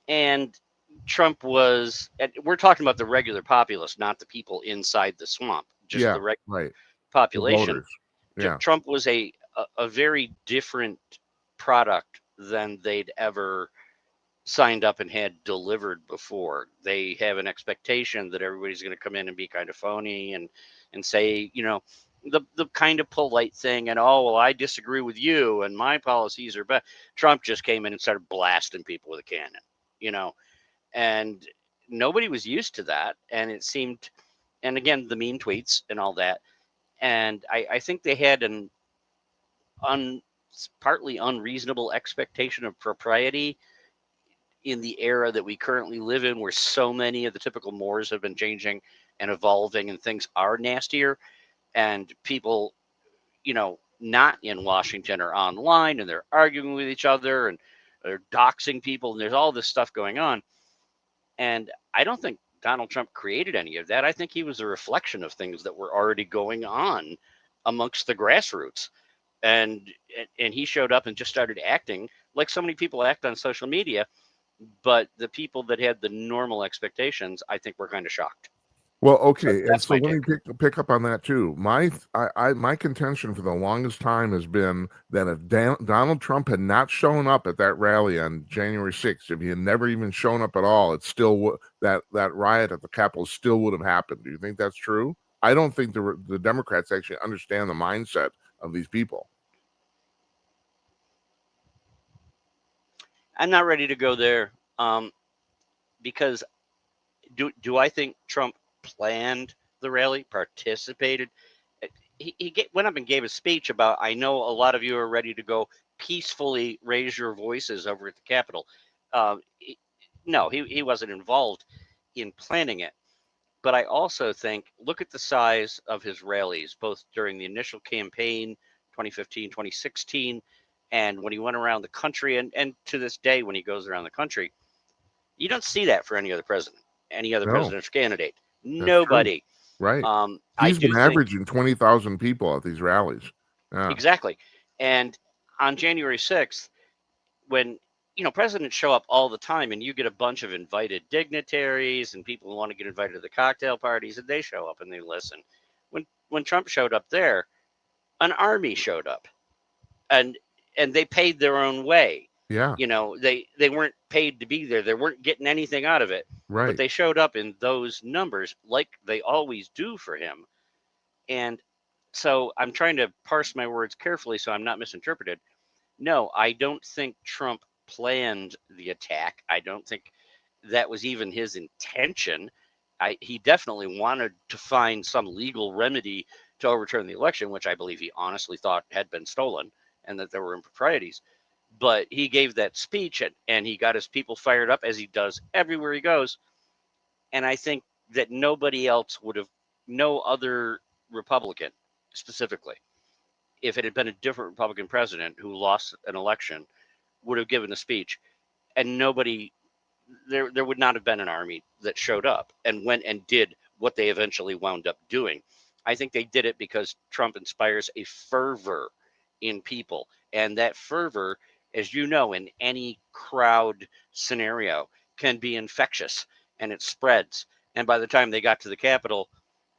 and Trump was. And we're talking about the regular populace, not the people inside the swamp, just Yeah, the regular right. The population. voters. Yeah. Trump was a very different product than they'd ever signed up and had delivered before. They have an expectation that everybody's going to come in and be kind of phony and say, you know, the kind of polite thing, and oh well, I disagree with you and my policies are bad. Trump just came in and started blasting people with a cannon, you know, and nobody was used to that, and it seemed, and again the mean tweets and all that, and I think they had an un partly unreasonable expectation of propriety in the era that we currently live in, where so many of the typical mores have been changing and evolving and things are nastier, and people, you know, not in Washington are online and they're arguing with each other and they're doxing people and there's all this stuff going on. And I don't think Donald Trump created any of that. I think he was a reflection of things that were already going on amongst the grassroots. And he showed up and just started acting like so many people act on social media, but the people that had the normal expectations, I think, were kind of shocked. Well, okay, and That's so my let me take. pick up on that too. My contention for the longest time has been that if Donald Trump had not shown up at that rally on January 6th, if he had never even shown up at all, it still would that riot at the Capitol still would have happened. Do you think that's true? I don't think the Democrats actually understand the mindset of these people. I'm not ready to go there, because do I think Trump planned the rally, participated? Went up and gave a speech about, I know a lot of you are ready to go peacefully raise your voices over at the Capitol. No, he wasn't involved in planning it. But I also think, look at the size of his rallies, both during the initial campaign, 2015, 2016, and when he went around the country, and to this day, when he goes around the country, you don't see that for any other president, any other No, presidential candidate. that's true. Nobody. Right. I He's been do think averaging 20,000 people at these rallies. Yeah. exactly. And on January 6th, when presidents show up all the time and you get a bunch of invited dignitaries and people who want to get invited to the cocktail parties, and they show up and they listen. When Trump showed up there, an army showed up, and they paid their own way. Yeah. They weren't paid to be there. They weren't getting anything out of it, but Right. they showed up in those numbers like they always do for him. And so I'm trying to parse my words carefully so I'm not misinterpreted. No, I don't think Trump planned the attack. I don't think that was even his intention. He definitely wanted to find some legal remedy to overturn the election, which I believe he honestly thought had been stolen and that there were improprieties. But he gave that speech, and he got his people fired up, as he does everywhere he goes. And I think that nobody else would have, no other Republican specifically, if it had been a different Republican president who lost an election, would have given a speech, and nobody, there would not have been an army that showed up and went and did what they eventually wound up doing. I think they did it because Trump inspires a fervor in people. And that fervor, as you know, in any crowd scenario, can be infectious and it spreads. And by the time they got to the Capitol,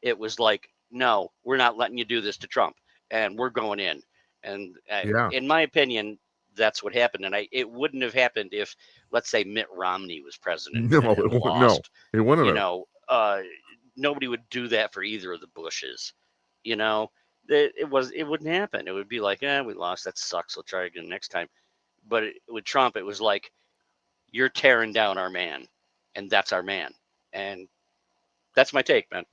it was like, no, we're not letting you do this to Trump, and we're going in. And Yeah. in my opinion, that's what happened. And it wouldn't have happened if, let's say, Mitt Romney was president No, and it won't. No, lost. it wouldn't You have. know, nobody would do that for either of the Bushes. You know, it wouldn't happen. It would be like, we lost. That sucks. We'll try again next time. But with Trump, it was like, you're tearing down our man, and that's our man. And that's my take, man.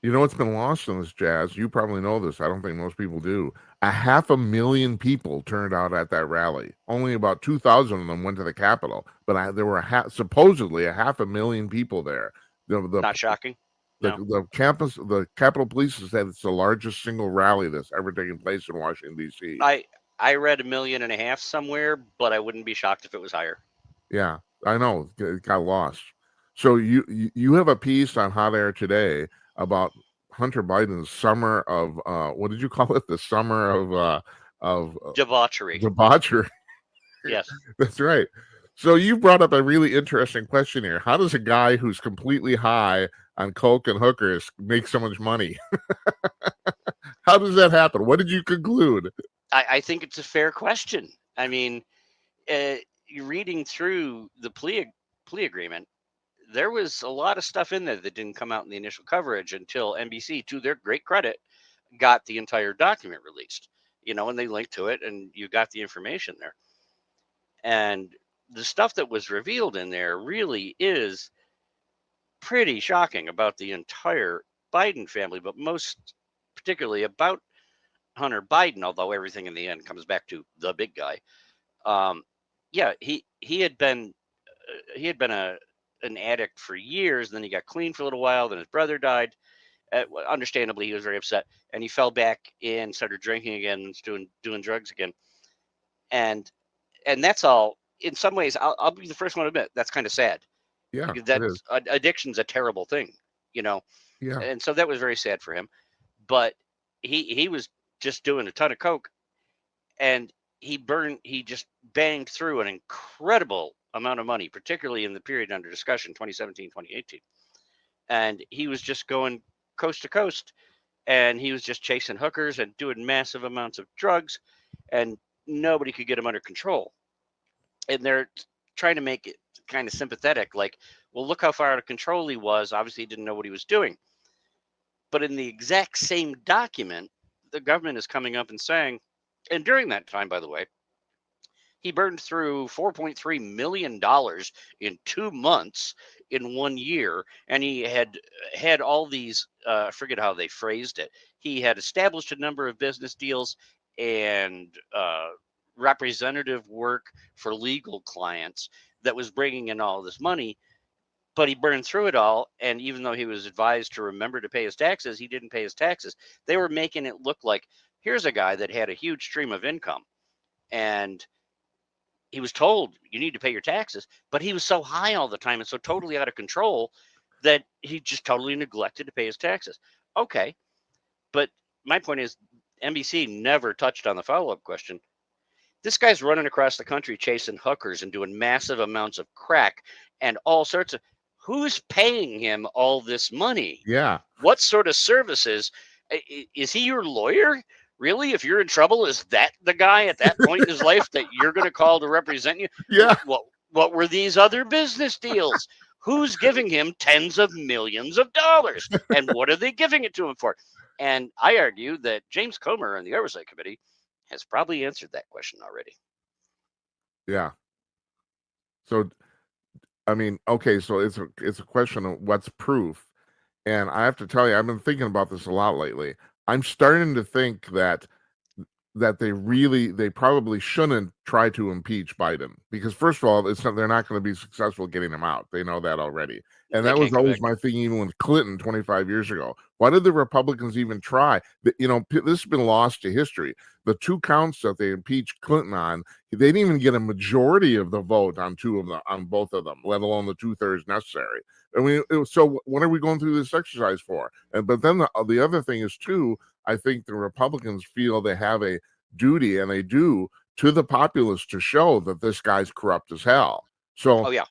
You know what's been lost in this, Jazz? You probably know this. I don't think most people do. 500,000 people turned out at that rally. Only about 2,000 of them went to the Capitol, but there were supposedly 500,000 people there. Not shocking. No. The Capitol Police has said it's the largest single rally that's ever taken place in Washington, D.C. I read 1.5 million somewhere, but I wouldn't be shocked if it was higher. Yeah, I know. It got lost. So you have a piece on Hot Air today about Hunter Biden's summer of what did you call it? The summer of debauchery. Debauchery. Yes, that's right. So you brought up a really interesting question here. How does a guy who's completely high on coke and hookers make so much money? How does that happen? What did you conclude? I think it's a fair question. I mean, you're reading through the plea agreement. There was a lot of stuff in there that didn't come out in the initial coverage until NBC, to their great credit, got the entire document released. You know, and they linked to it, and you got the information there. And the stuff that was revealed in there really is pretty shocking about the entire Biden family, but most particularly about Hunter Biden, although everything in the end comes back to the big guy. Yeah, he had been an addict for years. Then he got clean for a little while. Then his brother died. Understandably, he was very upset, and he fell back and started drinking again and doing drugs again. And that's all. In some ways, I'll be the first one to admit that's kind of sad. Yeah, that's addiction's a terrible thing, you know. Yeah, and so that was very sad for him. But he was just doing a ton of coke, and he just banged through an incredible amount of money, particularly in the period under discussion, 2017, 2018. And he was just going coast to coast, and he was just chasing hookers and doing massive amounts of drugs, and nobody could get him under control. And they're trying to make it kind of sympathetic, like, well, look how far out of control he was. Obviously, he didn't know what he was doing. But in the exact same document, the government is coming up and saying, and during that time, by the way, he burned through $4.3 million in 2 months in 1 year. And he had all these, I forget how they phrased it. He had established a number of business deals and representative work for legal clients that was bringing in all this money. But he burned through it all. And even though he was advised to remember to pay his taxes, he didn't pay his taxes. They were making it look like, here's a guy that had a huge stream of income, and he was told, you need to pay your taxes, but he was so high all the time and so totally out of control that he just totally neglected to pay his taxes. Okay. But my point is, NBC never touched on the follow-up question. This guy's running across the country chasing hookers and doing massive amounts of crack and all sorts of, who's paying him all this money? Yeah. What sort of services? Is he your lawyer? Really? If you're in trouble, is that the guy at that point in his life that you're going to call to represent you? Yeah. What were these other business deals? Who's giving him tens of millions of dollars? And what are they giving it to him for? And I argue that James Comer and the Oversight Committee has probably answered that question already. Yeah. So, I mean, okay, so it's a question of what's proof. And I have to tell you, I've been thinking about this a lot lately. I'm starting to think that they probably shouldn't try to impeach Biden, because first of all, they're not going to be successful getting him out. They know that already. And that was always my thing, even with Clinton 25 years ago. Why did the Republicans even try? You know, this has been lost to history. The 2 counts that they impeached Clinton on, they didn't even get a majority of the vote on both of them, let alone the 2/3 necessary. I mean, so what are we going through this exercise for? But then the other thing is too, I think the Republicans feel they have a duty, and they do, to the populace to show that this guy's corrupt as hell. So, Oh yeah.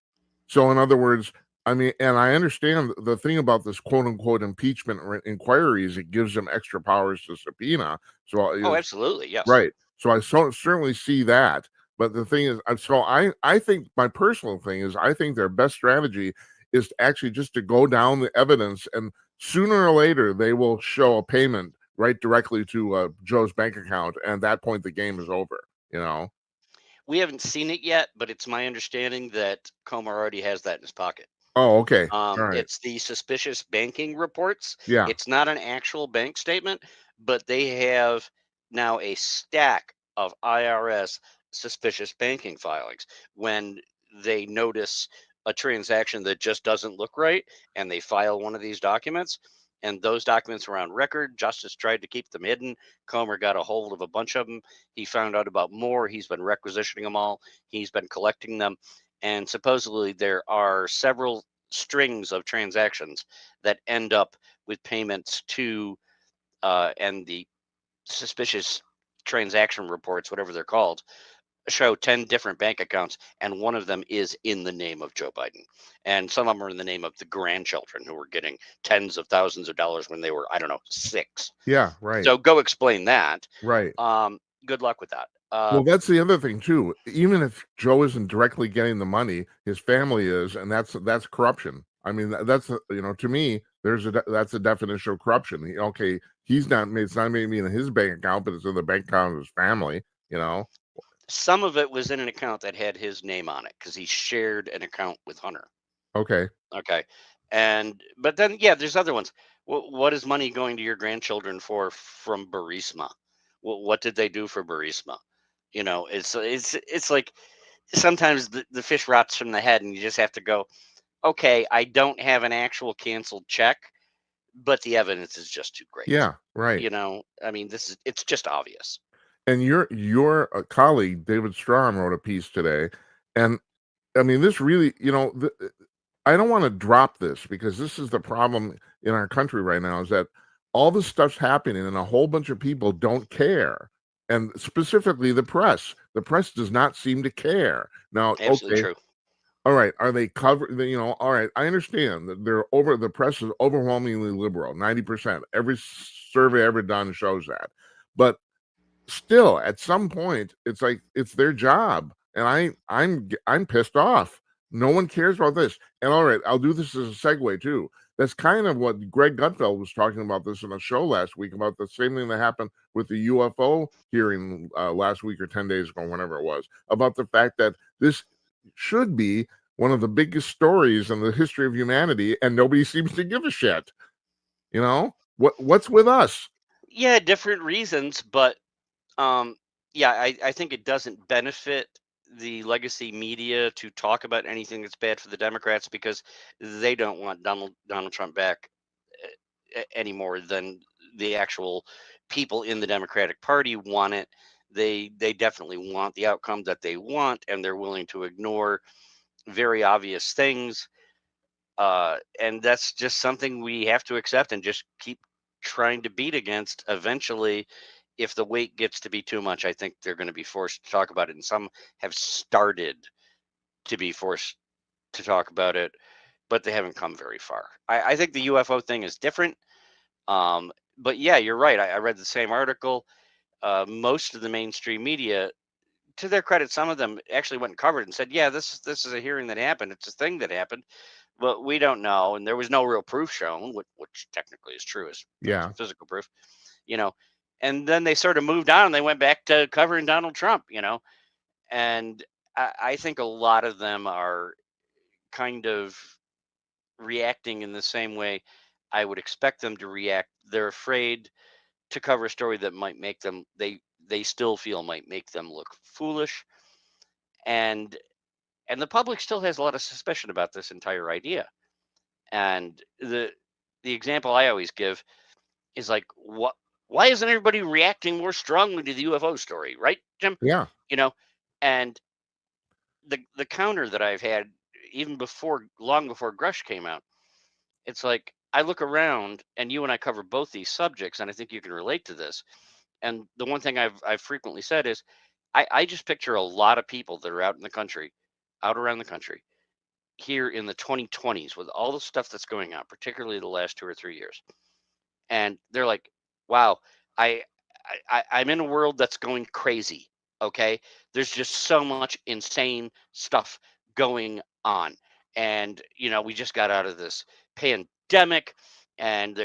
so in other words, I mean, and I understand the thing about this quote unquote impeachment inquiries, it gives them extra powers to subpoena. So Oh, absolutely. Yes. right. So I certainly see that. But the thing is, so I think my personal thing is, I think their best strategy is to actually just to go down the evidence, and sooner or later they will show a payment right directly to Joe's bank account, and at that point the game is over. You know? We haven't seen it yet, but it's my understanding that Comer already has that in his pocket. Oh, okay. All right. It's the suspicious banking reports. Yeah. It's not an actual bank statement, but they have now a stack of IRS suspicious banking filings. When they notice a transaction that just doesn't look right, and they file one of these documents, and those documents were on record. Justice tried to keep them hidden. Comer got a hold of a bunch of them. He found out about more. He's been requisitioning them all. He's been collecting them. And supposedly there are several strings of transactions that end up with payments to and the suspicious transaction reports, whatever they're called, show 10 different bank accounts, and one of them is in the name of Joe Biden, and some of them are in the name of the grandchildren who were getting tens of thousands of dollars when they were, I don't know, 6. Yeah. Right. So go explain that. Right. Good luck with that. Well, that's the other thing too. Even if Joe isn't directly getting the money, his family is, and that's corruption. I mean, that's to me, that's a definition of corruption. Okay, he's not. It's not maybe in his bank account, but it's in the bank account of his family. You know. Some of it was in an account that had his name on it because he shared an account with Hunter. Okay. Okay. But then, yeah, there's other ones. What is money going to your grandchildren for from Burisma? What did they do for Burisma? It's like sometimes the fish rots from the head, and you just have to go, okay, I don't have an actual canceled check, but the evidence is just too great. Yeah. Right. I mean, it's just obvious. And your colleague David Strawn wrote a piece today, and I mean, this really, I don't want to drop this, because this is the problem in our country right now, is that all this stuff's happening and a whole bunch of people don't care. And specifically the press. The press does not seem to care. Now, Absolutely okay, true. all right, are they covered? All right, I understand that the press is overwhelmingly liberal, 90%. Every survey ever done shows that. But still, at some point, it's like it's their job. And I'm pissed off. No one cares about this. And all right, I'll do this as a segue too. That's kind of what Greg Gutfeld was talking about this in a show last week, about the same thing that happened with the UFO hearing last week or 10 days ago, whenever it was, about the fact that this should be one of the biggest stories in the history of humanity, and nobody seems to give a shit. What's with us? Yeah, different reasons, but yeah, I think it doesn't benefit the legacy media to talk about anything that's bad for the Democrats, because they don't want Donald Trump back any more than the actual people in the Democratic Party want it. They definitely want the outcome that they want, and they're willing to ignore very obvious things. And that's just something we have to accept and just keep trying to beat against. Eventually, if the weight gets to be too much, I think they're going to be forced to talk about it. And some have started to be forced to talk about it, but they haven't come very far. I think the UFO thing is different. But yeah, you're right. I read the same article. Most of the mainstream media, to their credit, some of them actually went and covered and said, "Yeah, this is a hearing that happened. It's a thing that happened, but we don't know, and there was no real proof shown," which technically is true, as Yeah. physical proof, you know. And then they sort of moved on, and they went back to covering Donald Trump, And I think a lot of them are kind of reacting in the same way I would expect them to react. They're afraid to cover a story that might make them they still feel might make them look foolish, and the public still has a lot of suspicion about this entire idea. And the example I always give is like, what why isn't everybody reacting more strongly to the UFO story, right, Jim? Yeah. You know, and the counter that I've had, even long before Grush came out, It's like I look around, and you and I cover both these subjects, and I think you can relate to this. And the one thing I've frequently said is, I just picture a lot of people that are out in the country, out around the country, here in the 2020s with all the stuff that's going on, particularly the last 2 or 3 years, and they're like, "Wow, I, I'm in a world that's going crazy." Okay, there's just so much insane stuff going on, and we just got out of this pandemic, and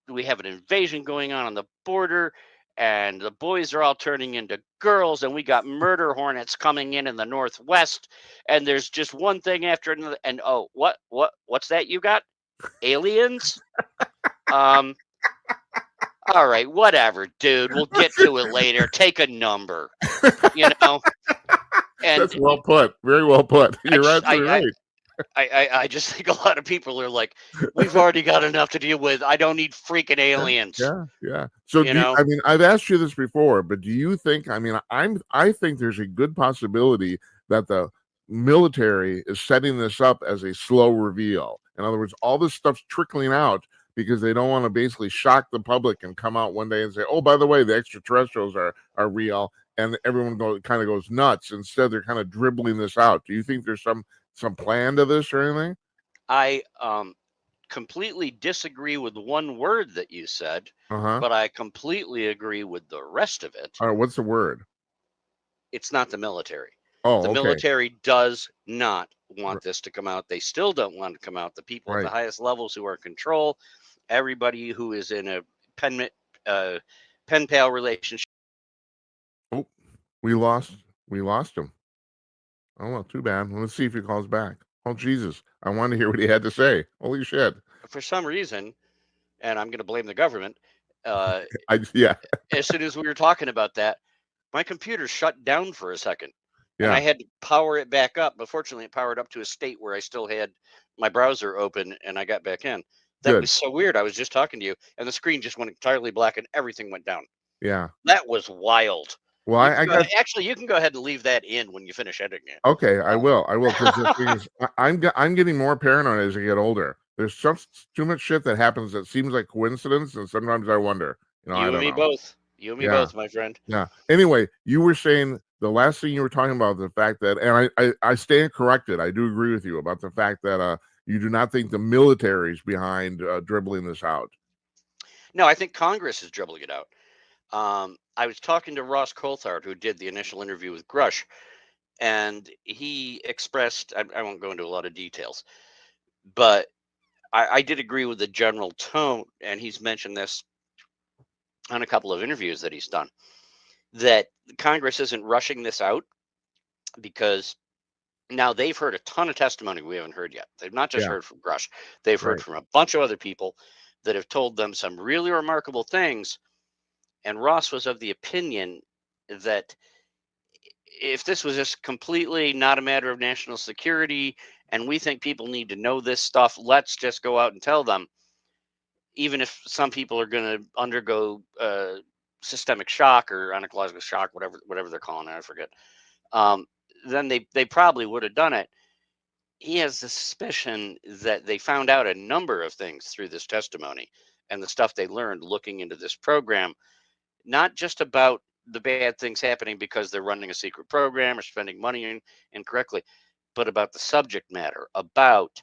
we have an invasion going on the border, and the boys are all turning into girls, and we got murder hornets coming in the northwest, and there's just one thing after another, and oh, what's that you got? Aliens? Um, all right, whatever, dude. We'll get to it later. Take a number, you know. And That's well put. Very well put. I You're just, absolutely right. I just think a lot of people are like, we've already got enough to deal with. I don't need freaking Yeah, aliens, yeah, yeah. So you know. I mean, I've asked you this before, but do you think, I mean, I think there's a good possibility that the military is setting this up as a slow reveal. In other words, all this stuff's trickling out because they don't want to basically shock the public and come out one day and say, "Oh, by the way, the extraterrestrials are real," and everyone kind of goes nuts. Instead, they're kind of dribbling this out. Do you think there's some plan to this or anything? I completely disagree with one word that you said, Uh-huh. but I completely agree with the rest of it. All right, what's the word? It's not the military. The Oh, okay. military does not want this to come out. They still don't want it to come out. The people at the Right. highest levels who are in control, everybody who is in a uh, pen pal relationship. Oh, we lost him. Oh well, too bad. Let's see if he calls back. Oh Jesus, I wanted to hear what he had to say. Holy shit! For some reason, and I'm going to blame the government. Uh, Yeah, as soon as we were talking about that, my computer shut down for a second, and I yeah, had to power it back up. But fortunately, it powered up to a state where I still had my browser open, and I got back in. That good. was so weird. I was just talking to you, and the screen just went entirely black, and everything went down. Yeah. That was wild. Well, You I, can I go got actually, you can go ahead and leave that in when you finish editing it. okay. I Uh, will. I will because the thing is, I'm getting more paranoid as I get older. There's too much shit that happens that seems like coincidence, and sometimes I wonder. I you and don't me know. both. You and me Yeah. both, my friend. Yeah. Anyway, you were saying the last thing you were talking about the fact that, and I stand corrected. I do agree with you about the fact that you do not think the military's behind dribbling this out. No, I think Congress is dribbling it out. I was talking to Ross Coulthard, who did the initial interview with Grush, and he expressed, I won't go into a lot of details, but I did agree with the general tone, and he's mentioned this on a couple of interviews that he's done, that Congress isn't rushing this out because now they've heard a ton of testimony we haven't heard yet. They've not just Yeah. heard from Grush, they've heard Right. from a bunch of other people that have told them some really remarkable things. And Ross was of the opinion that if this was just completely not a matter of national security and we think people need to know this stuff, let's just go out and tell them, even if some people are going to undergo systemic shock or anaphylactic shock, whatever they're calling it, I forget. Um, then they probably would have done it. He has the suspicion that they found out a number of things through this testimony and the stuff they learned looking into this program, not just about the bad things happening because they're running a secret program or spending money incorrectly, but about the subject matter, about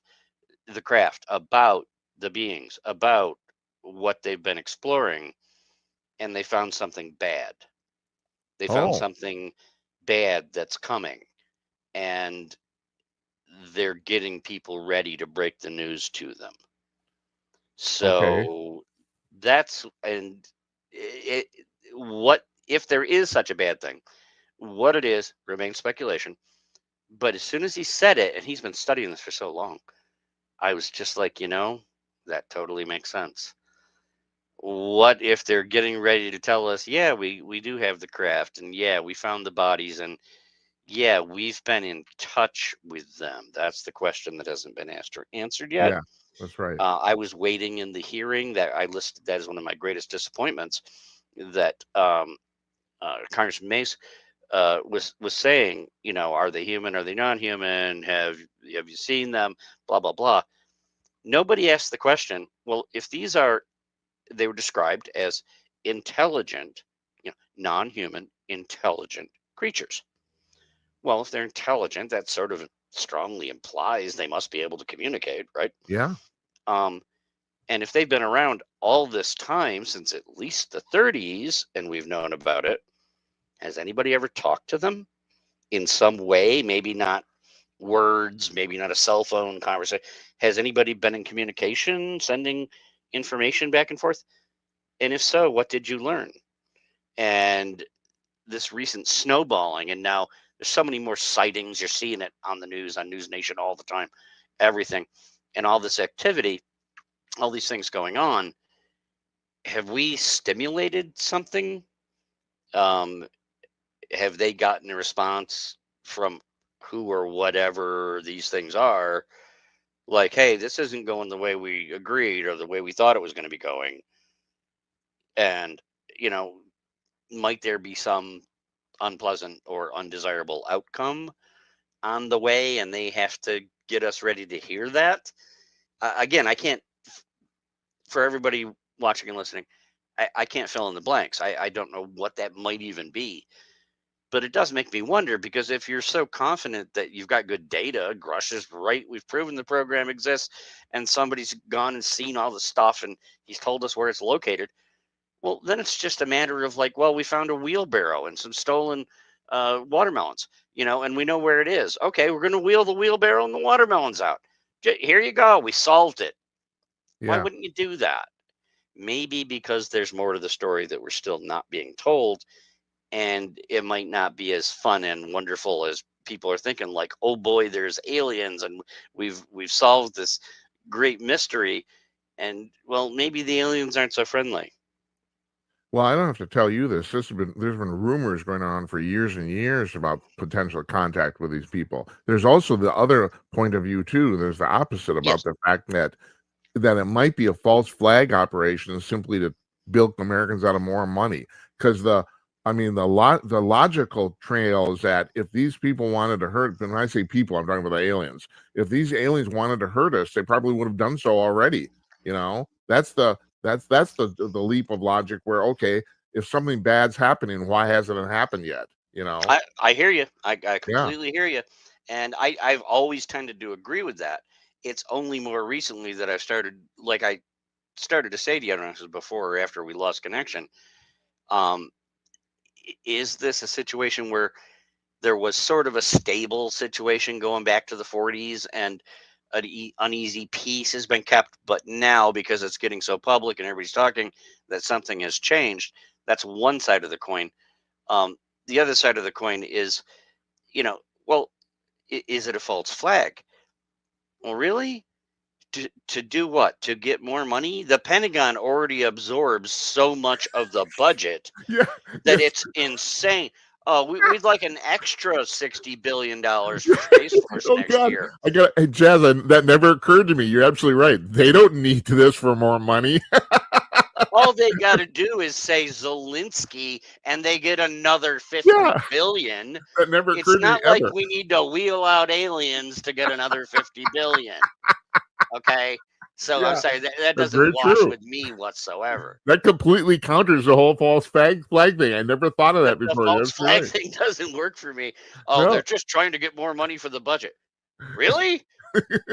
the craft, about the beings, about what they've been exploring. And they found something bad. They found Oh, something bad that's coming. And they're getting people ready to break the news to them. okay. So that's, and what if there is such a bad thing? What it is remains speculation. But as soon as he said it, and he's been studying this for so long, I was just like, that totally makes sense. What if they're getting ready to tell us, yeah, we do have the craft, and yeah, we found the bodies, and yeah, we've been in touch with them? That's the question that hasn't been asked or answered yet. Yeah, that's right. I was waiting in the hearing that I listed that as one of my greatest disappointments, that Congressman Mace was saying, are they human? Are they non-human? Have you seen them? Blah blah blah. Nobody asked the question, well, if they were described as intelligent, non-human, intelligent creatures. Well, if they're intelligent, that sort of strongly implies they must be able to communicate, right? Yeah. Um, and if they've been around all this time, since at least the 30s, and we've known about it, has anybody ever talked to them in some way? Maybe not words, maybe not a cell phone conversation. Has anybody been in communication, sending information back and forth? And if so, what did you learn? And this recent snowballing, and now there's so many more sightings. You're seeing it on the news, on News Nation all the time, everything, and all this activity, all these things going on. Have we stimulated something? Um, have they gotten a response from who or whatever these things are? Like, hey, this isn't going the way we agreed or the way we thought it was going to be going. And, you know, might there be some unpleasant or undesirable outcome on the way, and they have to get us ready to hear that? Again, I can't, for everybody watching and listening, I can't fill in the blanks. I don't know what that might even be. But it does make me wonder, because if you're so confident that you've got good data, Grush is right, we've proven the program exists, and somebody's gone and seen all the stuff and he's told us where it's located, well, then it's just a matter of like, well, we found a wheelbarrow and some stolen watermelons, and we know where it is. Okay, we're going to wheel the wheelbarrow and the watermelons out. Here you go. We solved it. Why Yeah. wouldn't you do that? Maybe because there's more to the story that we're still not being told, and it might not be as fun and wonderful as people are thinking, like, oh boy, there's aliens and we've solved this great mystery. And well, maybe the aliens aren't so friendly. Well, I don't have to tell you this. There's been rumors going on for years and years about potential contact with these people. There's also the other point of view too. There's the opposite about Yes. the fact that it might be a false flag operation simply to bilk Americans out of more money. Because the logical trail is that if these people wanted to hurt, when I say people, I'm talking about the aliens. If these aliens wanted to hurt us, they probably would have done so already. That's the leap of logic where, okay, if something bad's happening, why hasn't it happened yet? I hear you. I Yeah. completely hear you. And I've always tended to agree with that. It's only more recently that I started to say to you, I don't know if it was before or after we lost connection. Um, is this a situation where there was sort of a stable situation going back to the 40s, and an uneasy peace has been kept, but now because it's getting so public and everybody's talking, that something has changed? That's one side of the coin. um, the other side of the coin is, well, is it a false flag? Well, really? To do what? To get more money? The Pentagon already absorbs so much of the budget Yeah. that Yes. it's insane. Oh, we'd like an extra $60 billion for Space Force Oh next God, year. hey, Jazz, that never occurred to me. You're absolutely right. They don't need this for more money. All they got to do is say Zelensky, and they get another 50 Yeah, billion. that never It's occurred to me not like ever. we need to wheel out aliens to get another 50 billion. Okay. So I'm Yeah, sorry, that that's doesn't very wash true. with me whatsoever. That completely counters the whole false flag thing. I never thought of that The before. You're false absolutely flag right. thing doesn't work for me. Oh, they're No. just trying to get more money for the budget. Really?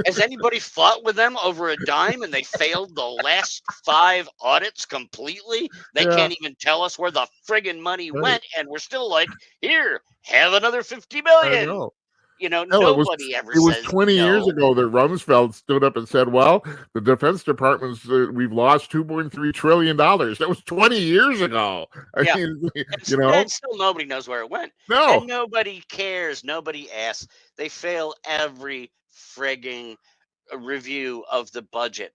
Has anybody fought with them over a dime and they failed the last 5 audits completely? They Yeah, can't even tell us where the friggin' money right. went, and we're still like, here, have another 50 I billion. know. Hell, Nobody ever it was says 20 years no. ago that Rumsfeld stood up and said, "Well, the Defense Department's we've lost $2.3 trillion." That was 20 years ago. I Yeah. mean, And still nobody knows where it went. And no. nobody cares. Nobody asks. They fail every frigging review of the budget.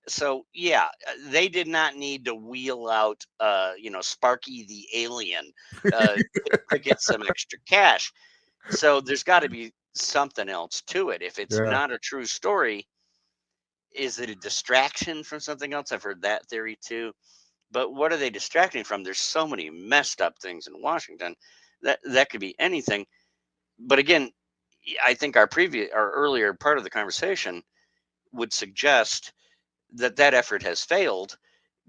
So yeah, they did not need to wheel out, Sparky the alien to get some extra cash. So there's got to be something else to it. If it's Yeah. not a true story, is it a distraction from something else? I've heard that theory too. But what are they distracting from? There's so many messed up things in Washington that could be anything. But again, I think our earlier part of the conversation, would suggest that that effort has failed,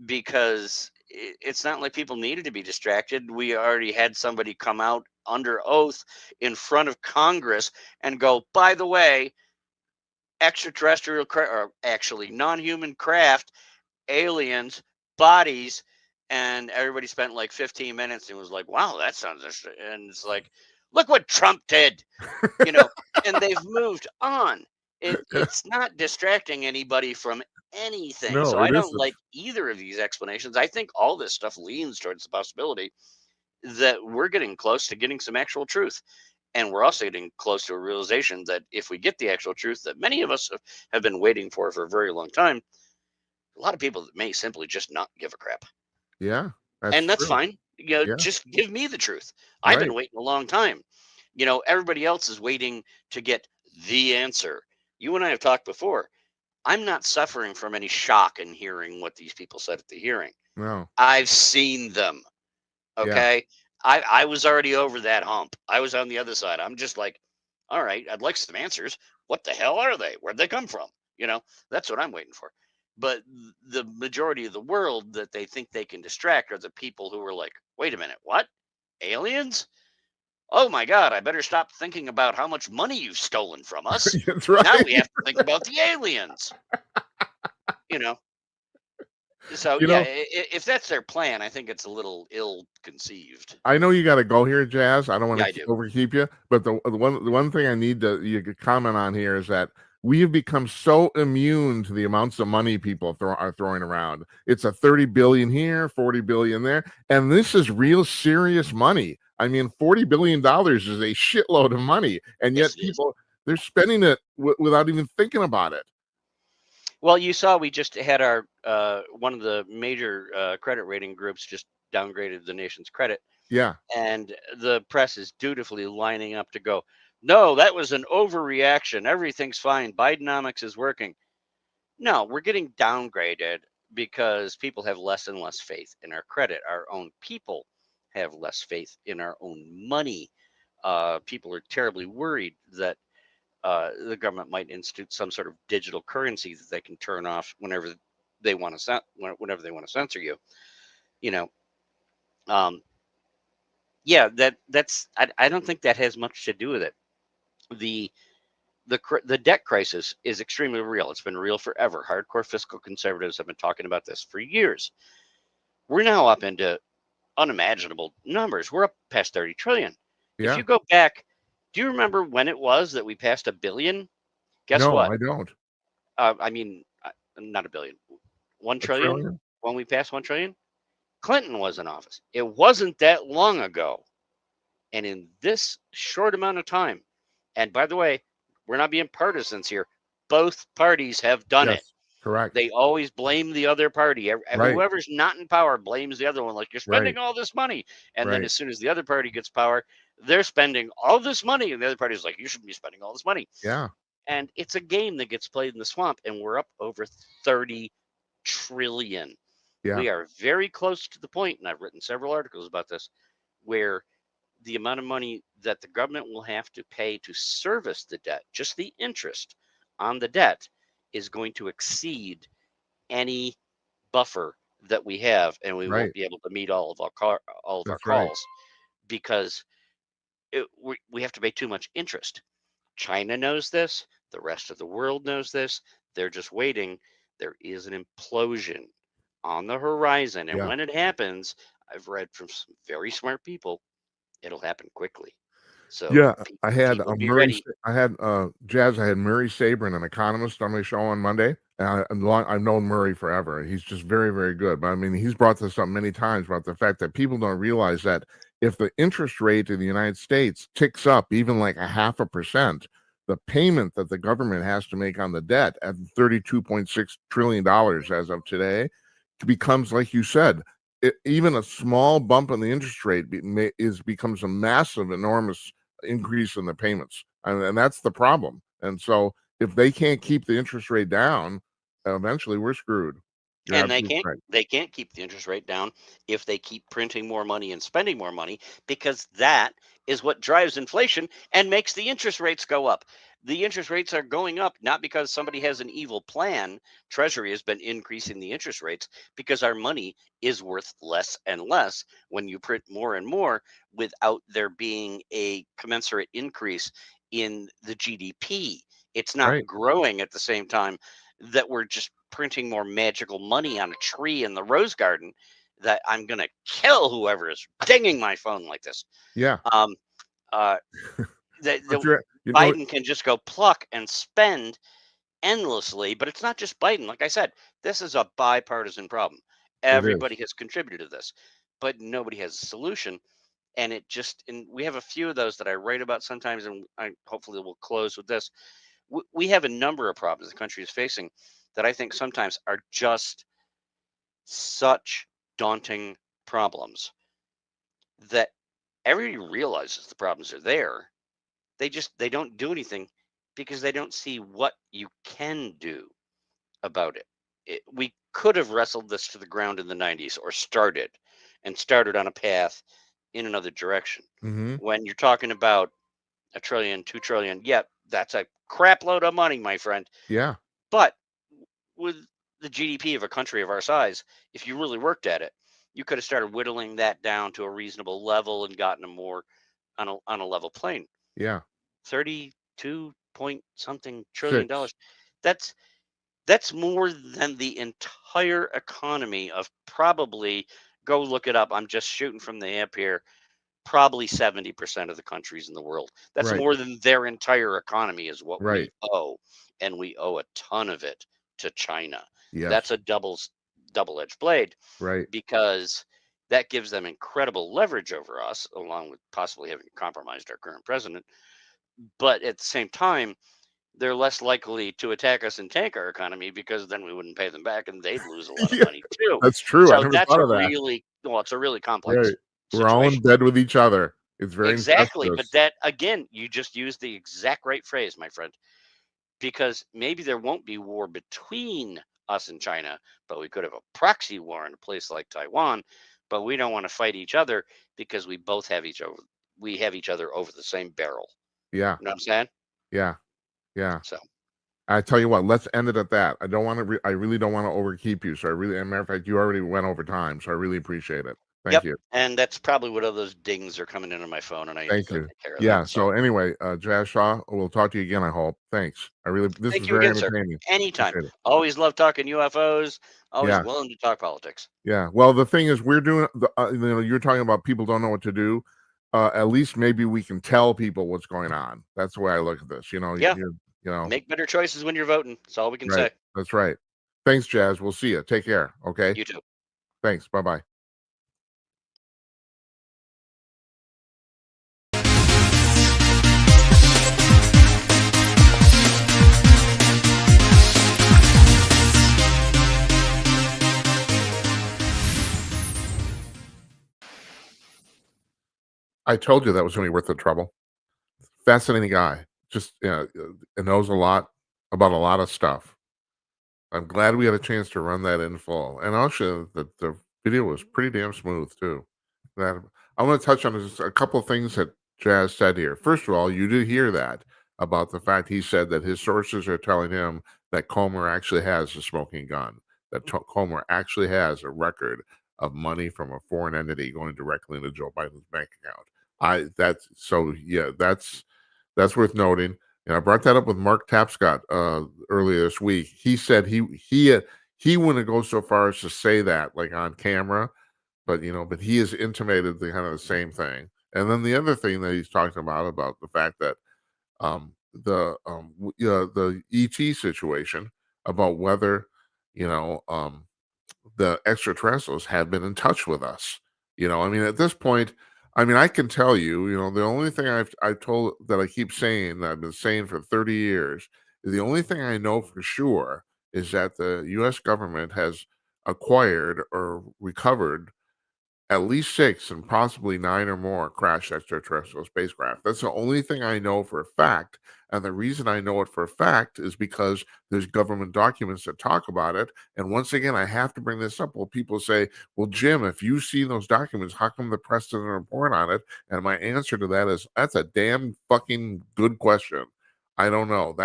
because it's not like people needed to be distracted. We already had somebody come out under oath in front of Congress and go, by the way, extraterrestrial or actually non-human craft, aliens, bodies. And everybody spent like 15 minutes and was like, wow, that sounds interesting. And it's like, look what Trump did, you know, and they've moved on. It's not distracting anybody from anything. No, So I it don't isn't. like either of these explanations. I think all this stuff leans towards the possibility that we're getting close to getting some actual truth. And we're also getting close to a realization that if we get the actual truth that many of us have been waiting for a very long time, a lot of people may simply just not give a crap. Yeah, that's And that's true. fine. You know, Yeah, just give me the truth. I've been right. waiting a long time. You know, everybody else is waiting to get the answer. You and I have talked before. I'm not suffering from any shock in hearing what these people said at the hearing. No. I've seen them. Yeah. Okay. I was already over that hump. I was on the other side. I'm just like, all right, I'd like some answers. What the hell are they? Where'd they come from? You know, that's what I'm waiting for. But the majority of the world that they think they can distract are the people who are like, wait a minute, what? Aliens? Oh my God, I better stop thinking about how much money you've stolen from us. That's Now right. we have to think about the aliens, you know? So, You yeah, know, if that's their plan, I think it's a little ill conceived. I know you gotta go here, Jazz. I don't Yeah, wanna I do. overkeep you, but the one thing I need you to comment on here is that we have become so immune to the amounts of money people are throwing around. It's a 30 billion here, 40 billion there, and this is real serious money. I mean, $40 billion is a shitload of money, and Yes, yet it is. people, they're spending it without even thinking about it. Well, you saw we just had our one of the major credit rating groups just downgraded the nation's credit, Yeah. and the press is dutifully lining up to go, no, that was an overreaction. Everything's fine. Bidenomics is working. No, we're getting downgraded because people have less and less faith in our credit. Our own people have less faith in our own money. People are terribly worried that the government might institute some sort of digital currency that they can turn off whenever they want to whenever they want to censor you. You know, um, yeah, I don't think that has much to do with it. The the debt crisis is extremely real. It's been real forever. Hardcore fiscal conservatives have been talking about this for years. We're now up into unimaginable numbers. We're up past 30 trillion. If Yeah. you go back, do you remember when it was that we passed a billion? Guess No, what? I don't. I mean, not a billion, 1 A trillion. trillion? When we passed 1 trillion, Clinton was in office. It wasn't that long ago. And in this short amount of time, and by the way, we're not being partisans here, both parties have done it. Yes, correct. They always blame the other party. Right, Whoever's not in power blames the other one, like, you're right, spending all this money. And then right. as soon as the other party gets power, they're spending all this money. And the other party's like, you shouldn't be spending all this money. Yeah, And it's a game that gets played in the swamp. And we're up over 30 trillion. yeah, We are very close to the point, and I've written several articles about this, where the amount of money that the government will have to pay to service the debt, just the interest on the debt, is going to exceed any buffer that we have, and we won't right. be able to meet all of our That's right. calls, because we have to pay too much interest. China knows this. The rest of the world knows this. They're just waiting. There is an implosion on the horizon. And Yeah. when it happens, I've read from some very smart people, it'll happen quickly. So Yeah, I had people be ready. Jazz, I had Murray Sabrin, an economist, on my show on Monday. I've known Murray forever. He's just very, very good. But I mean, he's brought this up many times about the fact that people don't realize that if the interest rate in the United States ticks up even like 0.5%, the payment that the government has to make on the debt at $32.6 trillion as of today becomes, like you said, even a small bump in the interest rate becomes a massive, enormous increase in the payments, and that's the problem. And so, if they can't keep the interest rate down, eventually we're screwed. You're And absolutely right. they can't keep the interest rate down if they keep printing more money and spending more money, because that is what drives inflation and makes the interest rates go up. The interest rates are going up not because somebody has an evil plan. Treasury has been increasing the interest rates because our money is worth less and less when you print more and more without there being a commensurate increase in the GDP. It's not Right. growing at the same time that we're just printing more magical money on a tree in the rose garden, that I'm going to kill whoever is dinging my phone like this. Yeah. Um, uh, But the you know, Biden can just go pluck and spend endlessly, but it's not just Biden. Like I said, this is a bipartisan problem. it is. Everybody has contributed to this, but nobody has a solution. And and we have a few of those that I write about sometimes, and I hopefully will close with this. We have a number of problems the country is facing that I think sometimes are just such daunting problems that everybody realizes the problems are there. They don't do anything because they don't see what you can do about we could have wrestled this to the ground in the 90s, or started on a path in another direction. Mm-hmm. When you're talking about a trillion, 2 trillion, yeah, that's a crap load of money, my friend. Yeah. But with the GDP of a country of our size, if you really worked at it, you could have started whittling that down to a reasonable level and gotten them more on a level plane. Yeah. 32 point something trillion Six. dollars. That's that's more than the entire economy of, probably, go look it up. I'm just shooting from the hip here. Probably 70% of the countries in the world. That's Right. more than their entire economy is what we Right. owe, and we owe a ton of it to China. That's Yes. a double-edged blade, Right. because that gives them incredible leverage over us, along with possibly having compromised our current president. But at the same time, they're less likely to attack us and tank our economy, because then we wouldn't pay them back and they'd lose a lot of Yeah. money too. That's true. I So never that's thought a of that. really well, it's a really complex Right. We're all in situation. bed with each other. It's very Exactly. But incestuous. that, again, you just used the exact right phrase, my friend, because maybe there won't be war between us and China, but we could have a proxy war in a place like Taiwan. But we don't want to fight each other because we have each other over the same barrel. Yeah. You know what I'm saying? Yeah. Yeah. So I tell you what, let's end it at that. I don't want to. I really don't want to overkeep you. So I really, as a matter of fact, you already went over time. So I really appreciate it. Thank yep. you. And that's probably what all those dings are coming in on my phone, and I need to Thank go you. take care of Yeah. that. So So anyway, Jazz Shaw, we'll talk to you again. I hope. Thanks. I really. This was thank you very again, sir. entertaining. Anytime. Appreciate it. Always love talking UFOs. Always Yeah. willing to talk politics. Yeah. Well, the thing is, we're doing. You're talking about people don't know what to do. At least maybe we can tell people what's going on. That's the way I look at this. Yeah. You know. Make better choices when you're voting. That's all we can Right. say. That's right. Thanks, Jazz. We'll see you. Take care. Okay. You too. Thanks. Bye bye. I told you that was going to be worth the trouble. Fascinating guy. Just knows a lot about a lot of stuff. I'm glad we had a chance to run that in full. And also, the video was pretty damn smooth too. That I want to touch on just a couple of things that Jazz said here. First of all, you did hear that about the fact he said that his sources are telling him that Comer actually has a smoking gun. That Comer actually has a record of money from a foreign entity going directly into Joe Biden's bank account. That's worth noting. And I brought that up with Mark Tapscott earlier this week. He said he wouldn't go so far as to say that like on camera, but but he has intimated the kind of the same thing. And then the other thing that he's talking about the fact that the ET situation, about whether you know the extraterrestrials have been in touch with us. I mean, at this point, I mean, I can tell you, the only thing I've told that I keep saying that I've been saying for 30 years is the only thing I know for sure is that the U.S. government has acquired or recovered at least 6 and possibly 9 or more crashed extraterrestrial spacecraft. That's the only thing I know for a fact. And the reason I know it for a fact is because there's government documents that talk about it. And once again, I have to bring this up. Well, people say, well, Jim, if you see those documents, how come the press doesn't report on it? And my answer to that is, that's a damn fucking good question. I don't know.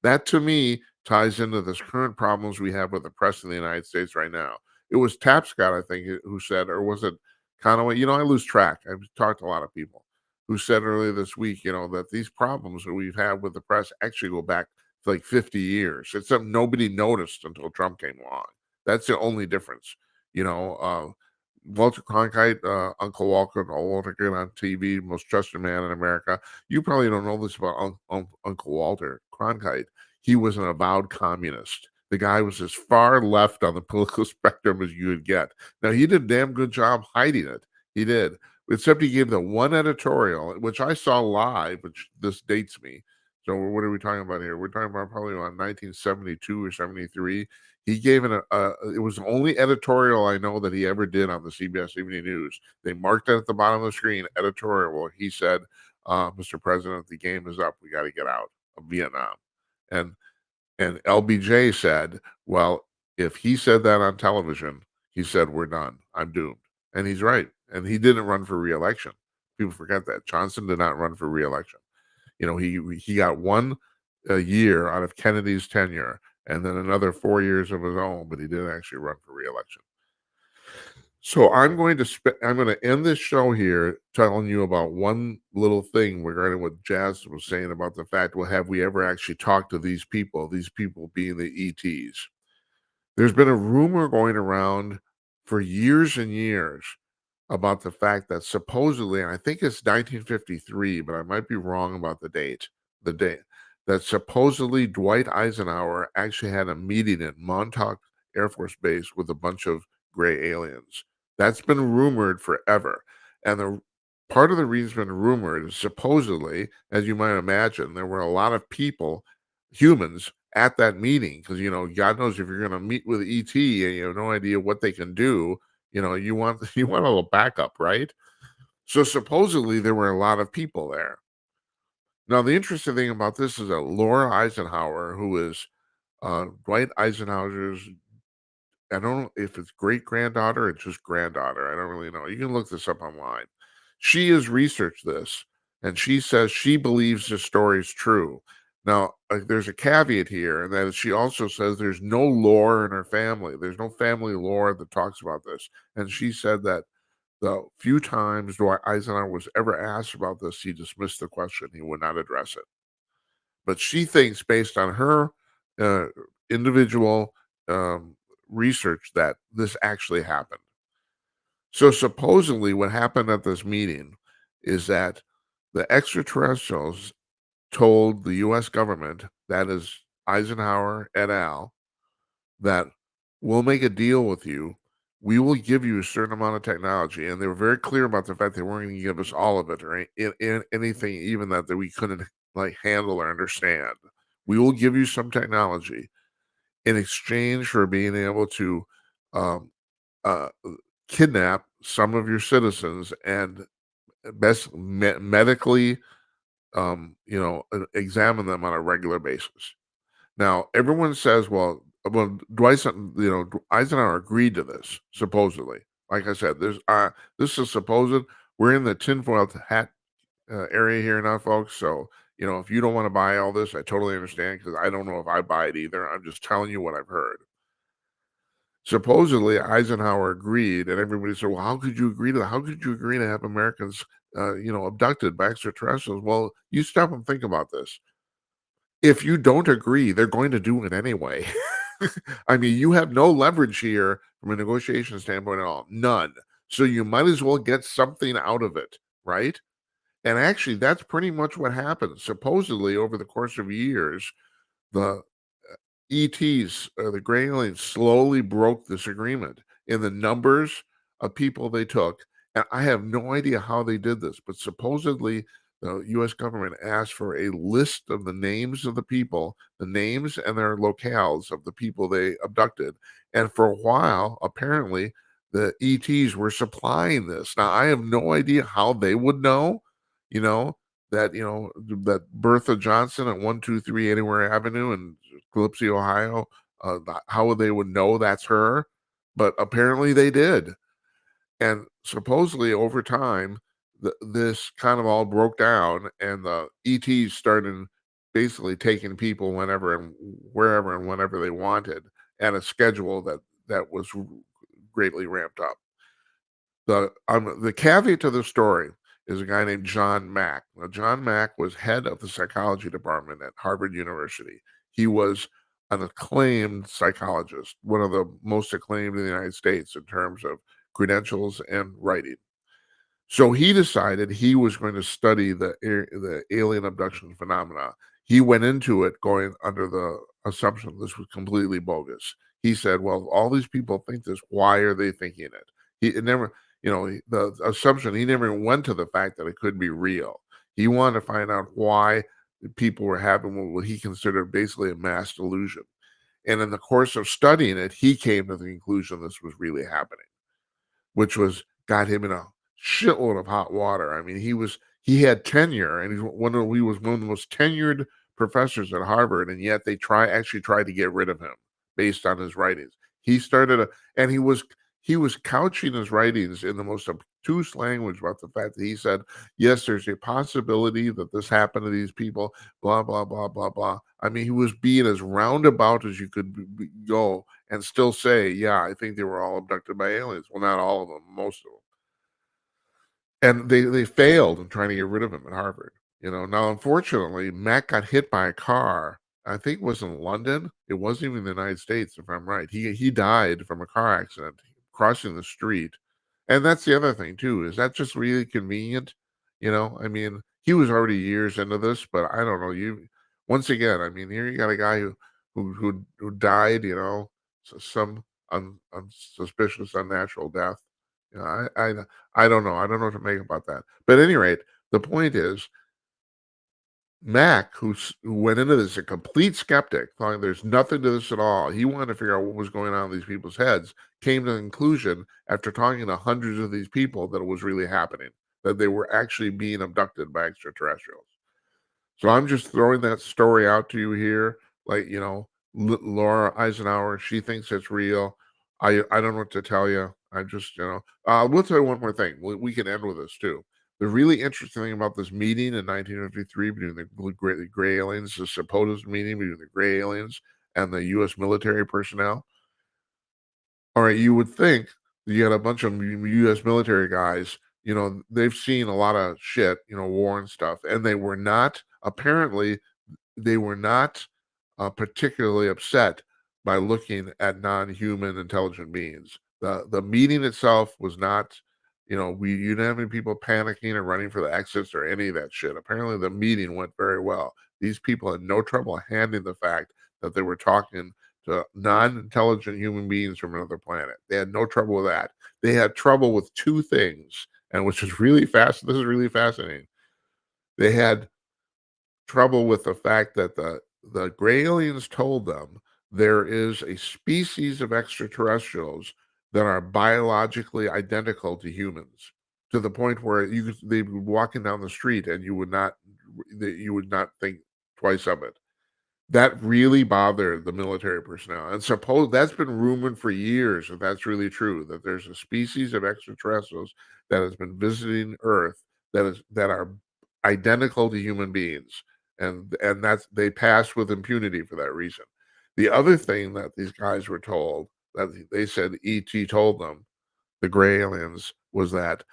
That to me ties into this current problems we have with the press in the United States right now. It was Tapscott, I think, who said, or was it Conaway? I lose track. I've talked to a lot of people who said earlier this week, that these problems that we've had with the press actually go back to like 50 years. It's something nobody noticed until Trump came along. That's the only difference. Walter Cronkite, Uncle Walter on TV, most trusted man in America. You probably don't know this about Uncle Walter Cronkite. He was an avowed communist. The guy was as far left on the political spectrum as you would get. Now, he did a damn good job hiding it. He did. Except he gave the one editorial, which I saw live, which this dates me. So what are we talking about here? We're talking about probably around 1972 or 73. He gave it it was the only editorial I know that he ever did on the CBS Evening News. They marked it at the bottom of the screen, editorial, where he said, Mr. President, the game is up. We got to get out of Vietnam. And LBJ said, well, if he said that on television, he said, we're done. I'm doomed. And he's right. And he didn't run for re-election. People forget that. Johnson did not run for re-election. He got one year out of Kennedy's tenure and then another 4 years of his own, but he didn't actually run for re-election. So I'm going to end this show here telling you about one little thing regarding what Jazz was saying about the fact, well, have we ever actually talked to these people being the ETs? There's been a rumor going around for years and years about the fact that supposedly, and I think it's 1953, but I might be wrong about the date, that supposedly Dwight Eisenhower actually had a meeting at Montauk Air Force Base with a bunch of gray aliens. That's been rumored forever. And the part of the reason it's been rumored is supposedly, as you might imagine, there were a lot of people, humans, at that meeting because God knows if you're going to meet with ET and you have no idea what they can do, you want a little backup, right? So supposedly there were a lot of people there. Now the interesting thing about this is that Laura Eisenhower, who is Dwight Eisenhower's, I don't know if it's great granddaughter or just granddaughter. I don't really know. You can look this up online. She has researched this and she says she believes this story is true. Now, there's a caveat here, and that she also says there's no lore in her family. There's no family lore that talks about this. And she said that the few times Dwight Eisenhower was ever asked about this, he dismissed the question. He would not address it. But she thinks, based on her individual research, that this actually happened. So supposedly what happened at this meeting is that the extraterrestrials told the U.S. government, that is Eisenhower et al., that we'll make a deal with you. We will give you a certain amount of technology. And they were very clear about the fact they weren't going to give us all of it or anything even that we couldn't handle or understand. We will give you some technology in exchange for being able to kidnap some of your citizens and medically examine them on a regular basis. Now, everyone says, well, Dwight, Eisenhower agreed to this, supposedly. Like I said, this is supposed. We're in the tinfoil hat area here now, folks. So, if you don't want to buy all this, I totally understand because I don't know if I buy it either. I'm just telling you what I've heard. Supposedly, Eisenhower agreed, and everybody said, well, how could you agree to that? How could you agree to have Americans, abducted by extraterrestrials? Well, you stop and think about this. If you don't agree, they're going to do it anyway. I mean, you have no leverage here from a negotiation standpoint at all. None. So you might as well get something out of it, right? And actually, that's pretty much what happened. Supposedly, over the course of years, the ETs, the gray aliens, slowly broke this agreement in the numbers of people they took. And I have no idea how they did this, but supposedly the U.S. government asked for a list of the names of the people, the names and their locales of the people they abducted. And for a while, apparently, the ETs were supplying this. Now, I have no idea how they would know, you know, that, that Bertha Johnson at 123 Anywhere Avenue in Calypso, Ohio, how they would know that's her, but apparently they did. And supposedly over time, this kind of all broke down, and the ETs started basically taking people whenever and wherever and whenever they wanted, at a schedule that was greatly ramped up. The caveat to the story is a guy named John Mack. Now, John Mack was head of the psychology department at Harvard University. He was an acclaimed psychologist, one of the most acclaimed in the United States in terms of credentials and writing. So he decided he was going to study the alien abduction phenomena. He went into it going under the assumption this was completely bogus. He said, "Well, all these people think this. Why are they thinking it?" It never, the assumption. He never went to the fact that it could be real. He wanted to find out why people were having what he considered basically a mass delusion. And in the course of studying it, he came to the conclusion this was really happening, which got him in a shitload of hot water. I mean, he had tenure, and he was one of the most tenured professors at Harvard, and yet they actually tried to get rid of him based on his writings. And he was couching his writings in the most obtuse language about the fact that he said, yes, there's a possibility that this happened to these people, blah, blah, blah, blah, blah. I mean, he was being as roundabout as you could go and still say, yeah, I think they were all abducted by aliens. Well, not all of them, most of them. And they failed in trying to get rid of him at Harvard. Now, unfortunately, Mac got hit by a car. I think it was in London. It wasn't even the United States, if I'm right. He died from a car accident crossing the street. And that's the other thing too. Is that just really convenient? I mean, he was already years into this, but I don't know. Once again, I mean, here you got a guy who died. Some unsuspicious, unnatural death. I don't know. I don't know what to make about that. But at any rate, the point is, Mac, who went into this a complete skeptic, thought there's nothing to this at all. He wanted to figure out what was going on in these people's heads. Came to the conclusion, after talking to hundreds of these people, that it was really happening, that they were actually being abducted by extraterrestrials. So I'm just throwing that story out to you here. Like, Laura Eisenhower, she thinks it's real. I don't know what to tell you. I just, we'll tell you one more thing. We can end with this too. The really interesting thing about this meeting in 1953 between the gray aliens, the supposed meeting between the gray aliens and the U.S. military personnel. All right, you would think you had a bunch of U.S. military guys. They've seen a lot of shit, war and stuff, and they were not particularly upset by looking at non-human intelligent beings. The meeting itself was not, you didn't have any people panicking or running for the exits or any of that shit. Apparently, the meeting went very well. These people had no trouble handling the fact that they were talking to non-intelligent human beings from another planet. They had no trouble with that. They had trouble with two things, and which is really fast. This is really fascinating. They had trouble with the fact that the gray aliens told them there is a species of extraterrestrials that are biologically identical to humans, to the point where they'd be walking down the street and you would not think twice of it. That really bothered the military personnel, and suppose that's been rumored for years. If that's really true, that there's a species of extraterrestrials that has been visiting Earth that are identical to human beings, and that's they pass with impunity for that reason. The other thing that these guys were told, that they said ET told them, the gray aliens, was that,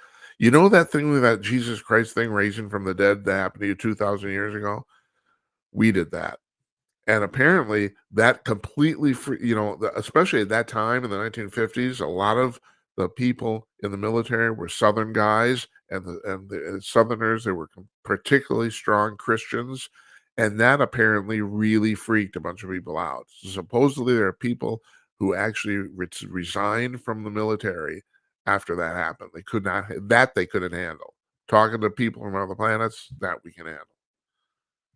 that thing with that Jesus Christ thing raising from the dead that happened to you 2,000 years ago? We did that. And apparently that completely especially at that time in the 1950s, a lot of the people in the military were Southern guys, and the Southerners, they were particularly strong Christians, and that apparently really freaked a bunch of people out. So supposedly there are people who actually resigned from the military after that happened. They couldn't handle. Talking to people from other planets, that we can handle.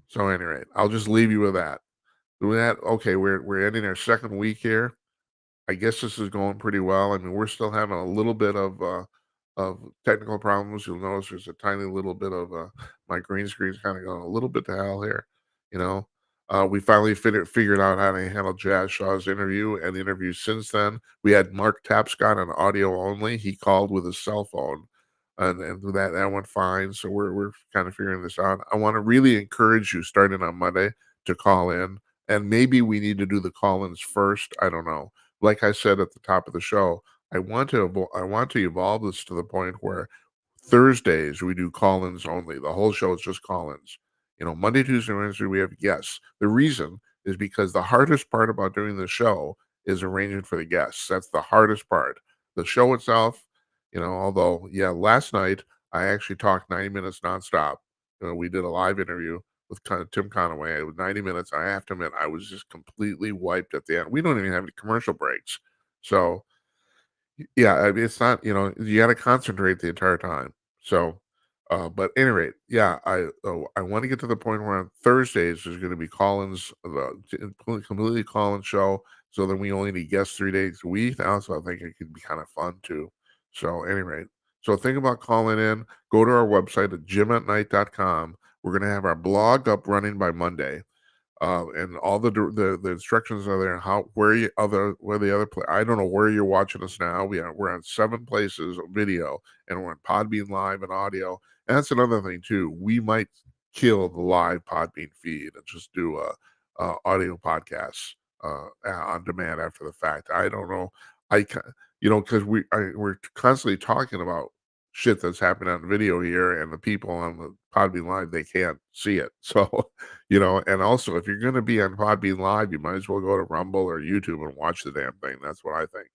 So anyway, I'll just leave you with that. Okay, we're ending our second week here. I guess this is going pretty well. I mean, we're still having a little bit of technical problems. You'll notice there's a tiny little bit of my green screen's kind of going a little bit to hell here. You know, we finally figured out how to handle Jazz Shaw's interview and the interview since then. We had Mark Tapscott on audio only. He called with his cell phone, and that went fine. So we're kind of figuring this out. I want to really encourage you starting on Monday to call in, and maybe we need to do the call-ins first. I don't know. Like I said at the top of the show, I want to evolve this to the point where Thursdays we do call-ins only. The whole show is just call-ins. Monday, Tuesday, Wednesday we have guests. The reason is because the hardest part about doing the show is arranging for the guests. That's the hardest part. The show itself, although last night I actually talked 90 minutes nonstop. We did a live interview with kind of Tim Conaway. It was 90 minutes. I have to admit, I was just completely wiped at the end. We don't even have any commercial breaks. So yeah, I mean, it's not, you got to concentrate the entire time. So, but at any rate, I want to get to the point where on Thursdays there's going to be Collins, completely Collins show. So then we only need guests 3 days a week now. So I think it could be kind of fun too. So, at any rate, so think about calling in. Go to our website at jimatnight.com. We're going to have our blog up running by Monday. And all the instructions are there. Where the other I don't know where you're watching us now. We're on 7 places of video, and we're on Podbean Live and audio. And that's another thing too. We might kill the live Podbean feed and just do audio podcasts on demand after the fact. I don't know. Because we're constantly talking about shit that's happening on video here, and the people on the Podbean Live, they can't see it. So, and also if you're going to be on Podbean Live, you might as well go to Rumble or YouTube and watch the damn thing. That's what I think.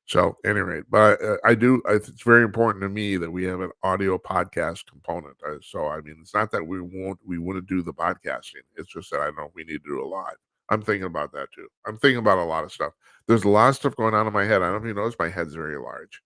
So, at any rate, but it's very important to me that we have an audio podcast component. So, I mean, it's not that we wouldn't do the podcasting. It's just that I know we need to do a live. I'm thinking about that too. I'm thinking about a lot of stuff. There's a lot of stuff going on in my head. I don't know if you notice, my head's very large.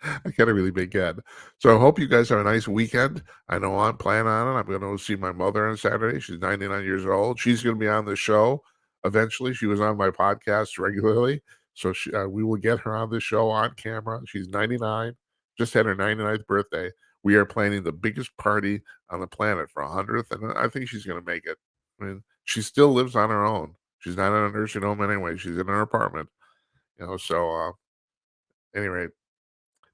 I got a really big head. So I hope you guys have a nice weekend. I know I'm planning on it. I'm going to see my mother on Saturday. She's 99 years old. She's going to be on the show eventually. She was on my podcast regularly. So we will get her on the show on camera. She's 99, just had her 99th birthday. We are planning the biggest party on the planet for 100th, and I think she's going to make it. I mean, she still lives on her own. She's not in a nursing home anyway. She's in her apartment. So anyway,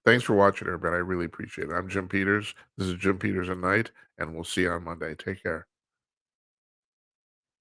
thanks for watching, everybody. I really appreciate it. I'm Jim Peters. This is Jim Peters at Night, and we'll see you on Monday. Take care.